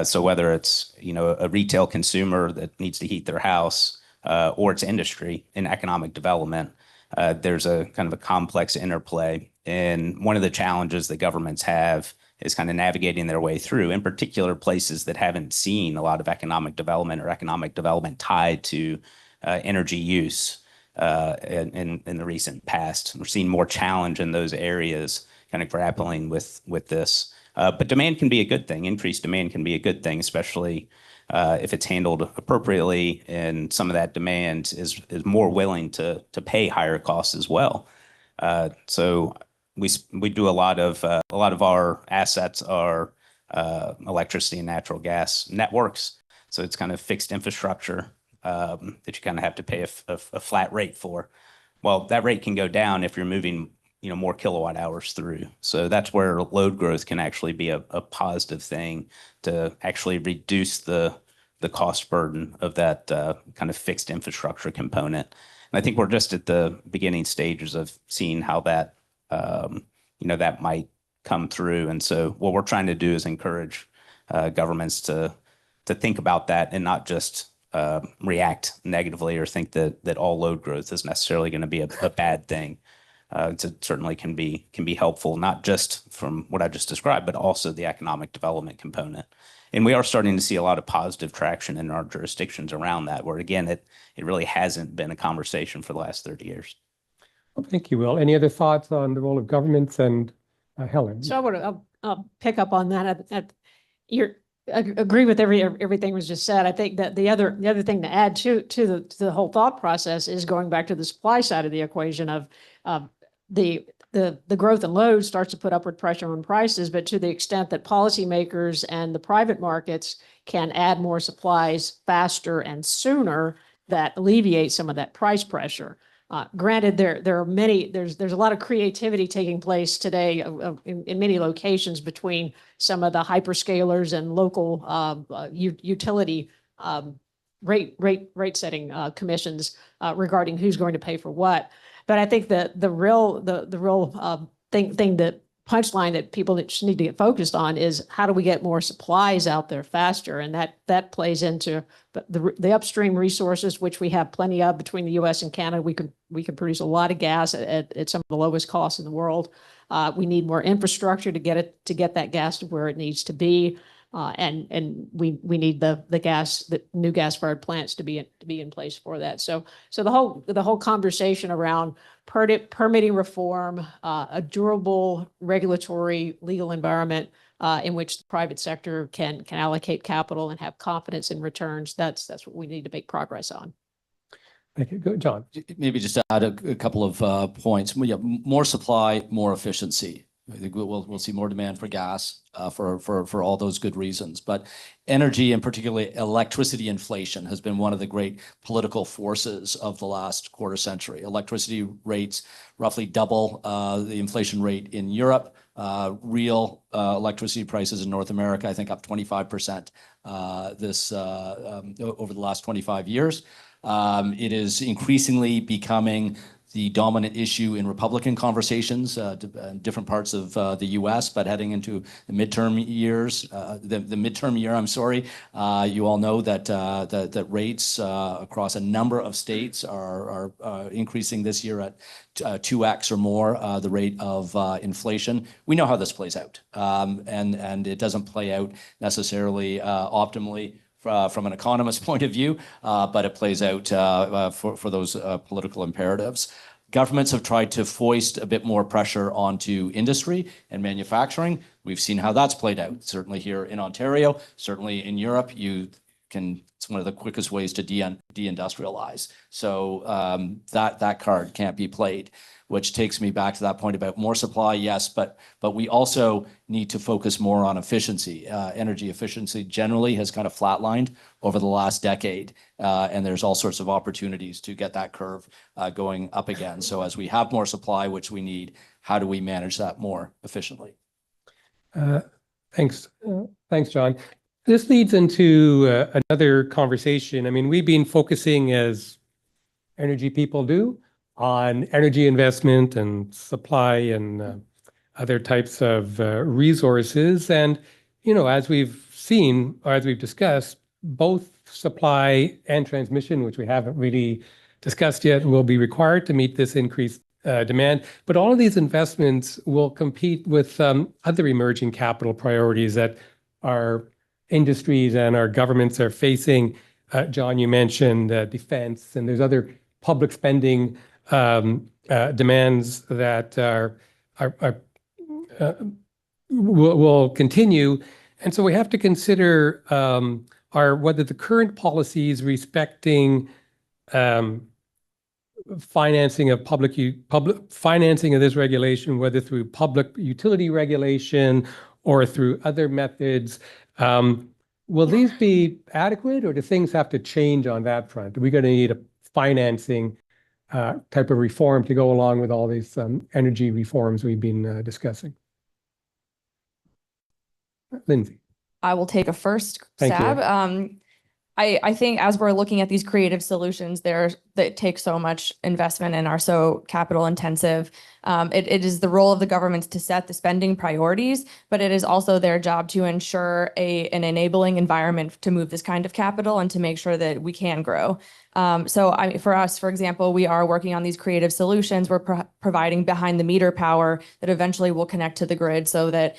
So whether it's a retail consumer that needs to heat their house or it's industry in economic development, there's a kind of a complex interplay. And one of the challenges that governments have is kind of navigating their way through, in particular places that haven't seen a lot of economic development or economic development tied to energy use in the recent past. We're seeing more challenge in those areas, kind of grappling with this. But demand can be a good thing. Increased demand can be a good thing, especially if it's handled appropriately, and some of that demand is more willing to pay higher costs as well. So we do a lot of our assets are electricity and natural gas networks. So it's kind of fixed infrastructure that you kind of have to pay a flat rate for. Well, that rate can go down if you're moving more kilowatt hours through. So that's where load growth can actually be a positive thing to actually reduce the cost burden of that kind of fixed infrastructure component. And I think we're just at the beginning stages of seeing how that that might come through. And so what we're trying to do is encourage governments to think about that and not just react negatively or think that all load growth is necessarily going to be a bad thing. It certainly can be helpful, not just from what I just described, but also the economic development component. And we are starting to see a lot of positive traction in our jurisdictions around that, where again, it really hasn't been a conversation for the last 30 years. Well, thank you, Will. Any other thoughts on the role of governments and Helen? So I want to pick up on that. I agree with everything was just said. I think that the other thing to add to the whole thought process is going back to the supply side of the equation of the growth in load starts to put upward pressure on prices, but to the extent that policymakers and the private markets can add more supplies faster and sooner, that alleviates some of that price pressure. Granted, there are there's a lot of creativity taking place today in many locations between some of the hyperscalers and local utility rate setting commissions regarding who's going to pay for what. But I think that the real thing that punchline that people just need to get focused on is how do we get more supplies out there faster, and that plays into the upstream resources, which we have plenty of between the U.S. and Canada. We can produce a lot of gas at some of the lowest costs in the world. We need more infrastructure to get that gas to where it needs to be. And we need the new gas-fired plants to be in place for that. So the whole conversation around permitting reform, a durable regulatory legal environment in which the private sector can allocate capital and have confidence in returns. That's what we need to make progress on. Thank you. Good, John. Maybe just to add a couple of points. More supply, more efficiency. I think we'll see more demand for gas for all those good reasons. But energy, and particularly electricity inflation, has been one of the great political forces of the last quarter century. Electricity rates roughly double the inflation rate in Europe. Real electricity prices in North America, I think, up 25% over the last 25 years. It is increasingly becoming the dominant issue in Republican conversations, different parts of the U.S., but heading into the midterm years, the midterm year, I'm sorry, you all know that rates across a number of states are increasing this year at 2x or more the rate of inflation. We know how this plays out, and it doesn't play out necessarily optimally from an economist's point of view, but it plays out for those political imperatives. Governments have tried to foist a bit more pressure onto industry and manufacturing. We've seen how that's played out, certainly here in Ontario, certainly in Europe. It's one of the quickest ways to deindustrialize. So that card can't be played, which takes me back to that point about more supply, yes, but we also need to focus more on efficiency. Energy efficiency generally has kind of flatlined over the last decade, and there's all sorts of opportunities to get that curve going up again. So as we have more supply, which we need, how do we manage that more efficiently? Thanks, John. This leads into another conversation. I mean, we've been focusing, as energy people do, on energy investment and supply and other types of resources. And, as we've seen, or as we've discussed, both supply and transmission, which we haven't really discussed yet, will be required to meet this increased demand. But all of these investments will compete with other emerging capital priorities that our industries and our governments are facing. John, you mentioned defense, and there's other public spending demands that will continue. And so we have to consider whether the current policies respecting financing of public financing of this regulation, whether through public utility regulation or through other methods. Will these be adequate, or do things have to change on that front? Are we going to need a financing type of reform to go along with all these energy reforms we've been discussing? Lindsay. I will take a first Thank you. stab. I think as we're looking at these creative solutions, that take so much investment and are so capital intensive. It is the role of the governments to set the spending priorities, but it is also their job to ensure an enabling environment to move this kind of capital and to make sure that we can grow. For us, for example, we are working on these creative solutions. We're providing behind the meter power that eventually will connect to the grid so that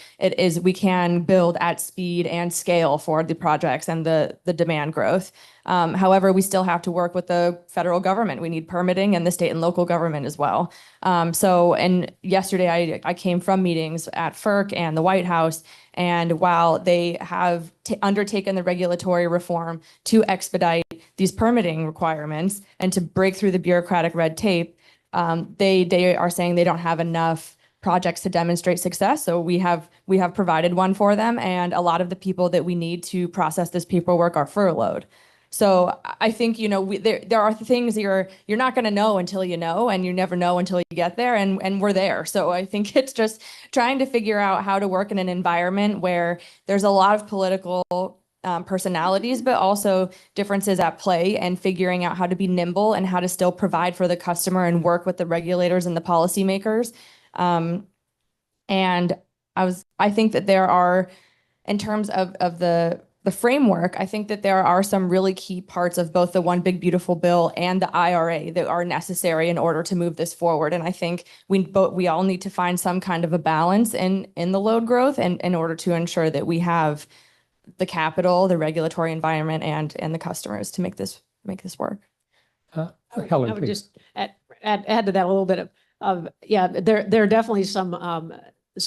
we can build at speed and scale for the projects and the demand growth. However, we still have to work with the federal government. We need permitting and the state and local government as well. And yesterday I came from meetings at FERC and the White House, and while they have undertaken the regulatory reform to expedite these permitting requirements and to break through the bureaucratic red tape, they are saying they don't have enough projects to demonstrate success. So we have provided one for them, and a lot of the people that we need to process this paperwork are furloughed. So I think, there are things you're not going to know until you know, and you never know until you get there, and we're there. So I think it's just trying to figure out how to work in an environment where there's a lot of political personalities, but also differences at play, and figuring out how to be nimble and how to still provide for the customer and work with the regulators and the policymakers. And I think that there are, in terms of the framework, I think that there are some really key parts of both the One Big Beautiful Bill and the IRA that are necessary in order to move this forward. And I think we all need to find some kind of a balance in the load growth, and in order to ensure that we have the capital, the regulatory environment, and the customers to make this work. I Helen, would please. just add to that a little bit of there are definitely some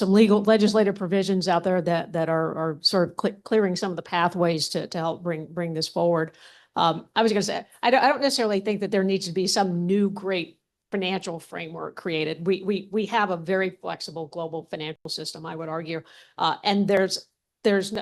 legislative provisions out there that are sort of clearing some of the pathways to help bring this forward. I was going to say, I don't necessarily think that there needs to be some new great financial framework created. We have a very flexible global financial system, I would argue, and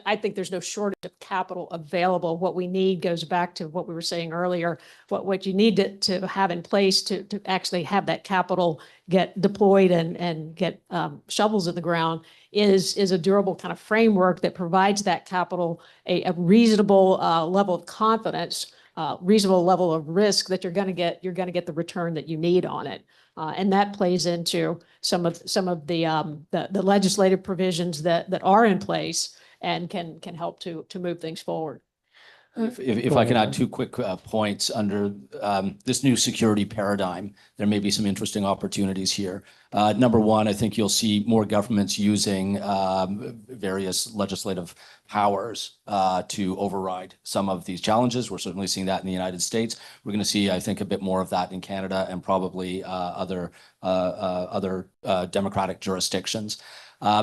I think there's no shortage of capital available. What we need goes back to what we were saying earlier. What you need to have in place to actually have that capital get deployed and get shovels in the ground is a durable kind of framework that provides that capital a reasonable level of confidence, reasonable level of risk that you're going to get the return that you need on it. And that plays into some of the legislative provisions that are in place and can help to move things forward. If I can add two quick points under this new security paradigm, there may be some interesting opportunities here. Number one, I think you'll see more governments using various legislative powers to override some of these challenges. We're certainly seeing that in the United States. We're going to see, I think, a bit more of that in Canada and probably other democratic jurisdictions.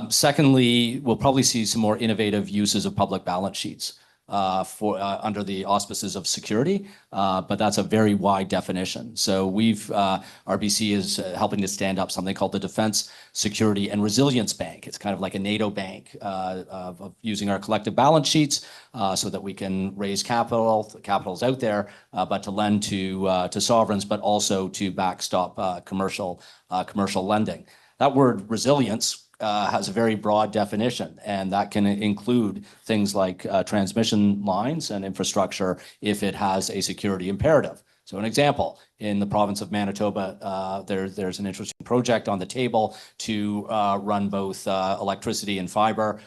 Secondly, we'll probably see some more innovative uses of public balance sheets under the auspices of security, but that's a very wide definition. So RBC is helping to stand up something called the Defense, Security and Resilience Bank. It's kind of like a NATO bank of using our collective balance sheets so that we can raise capital. The capital's out there, but to lend to sovereigns, but also to backstop commercial lending. That word resilience has a very broad definition, and that can include things like transmission lines and infrastructure if it has a security imperative. So an example, in the province of Manitoba, there's an interesting project on the table to run both electricity and fiber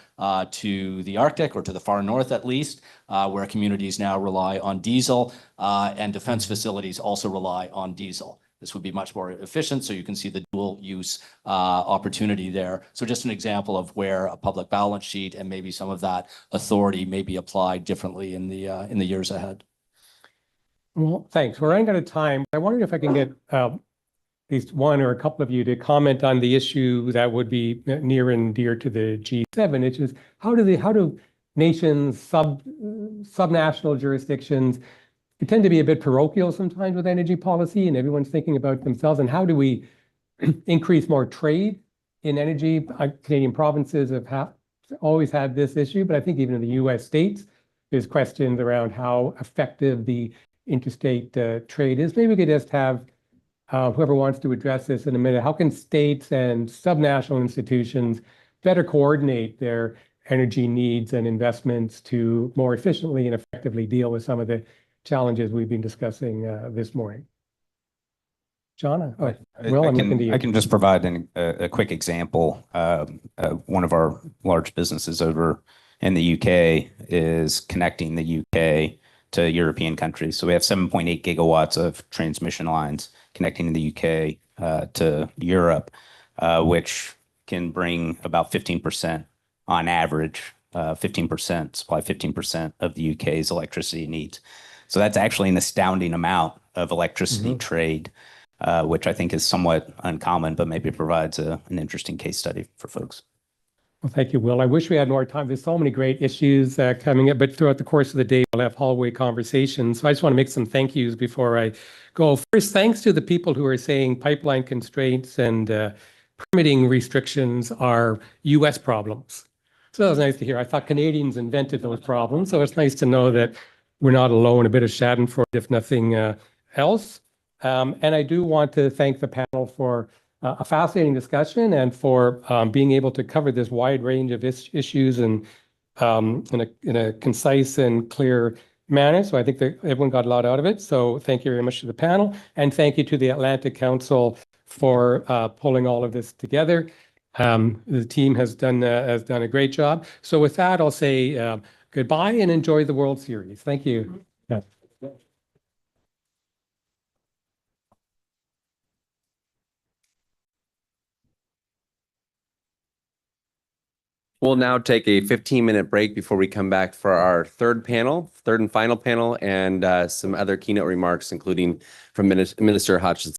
to the Arctic, or to the far north at least, where communities now rely on diesel, and defense facilities also rely on diesel. This would be much more efficient, so you can see the dual use opportunity there. So just an example of where a public balance sheet and maybe some of that authority may be applied differently in the years ahead. Well, thanks. We're running out of time. I wondered if I can get at least one or a couple of you to comment on the issue that would be near and dear to the G7, which is how do nations, subnational jurisdictions, we tend to be a bit parochial sometimes with energy policy, and everyone's thinking about themselves. And how do we increase more trade in energy? Canadian provinces have always had this issue, but I think even in the US states, there's questions around how effective the interstate trade is. Maybe we could just have whoever wants to address this in a minute. How can states and subnational institutions better coordinate their energy needs and investments to more efficiently and effectively deal with some of the challenges we've been discussing this morning? John? Will, I'm looking to you. I can just provide a quick example. One of our large businesses over in the UK is connecting the UK to European countries. So we have 7.8 gigawatts of transmission lines connecting the UK to Europe, which can bring about 15% on average, 15%, supply 15% of the UK's electricity needs. So that's actually an astounding amount of electricity trade, which I think is somewhat uncommon, but maybe provides an interesting case study for folks. Well, thank you, Will. I wish we had more time. There's so many great issues coming up, but throughout the course of the day, we'll have hallway conversations. So I just want to make some thank yous before I go. First, thanks to the people who are saying pipeline constraints and permitting restrictions are US problems. So that was nice to hear. I thought Canadians invented those problems. So it's nice to know that we're not alone, a bit of schadenfreude, if nothing else. And I do want to thank the panel for a fascinating discussion and for being able to cover this wide range of issues and in a concise and clear manner. So I think that everyone got a lot out of it. So thank you very much to the panel. And thank you to the Atlantic Council for pulling all of this together. The team has done a great job. So with that, I'll say goodbye and enjoy the World Series. Thank you. Yeah. We'll now take a 15-minute break before we come back for our third and final panel, and some other keynote remarks, including from Minister Hutchinson.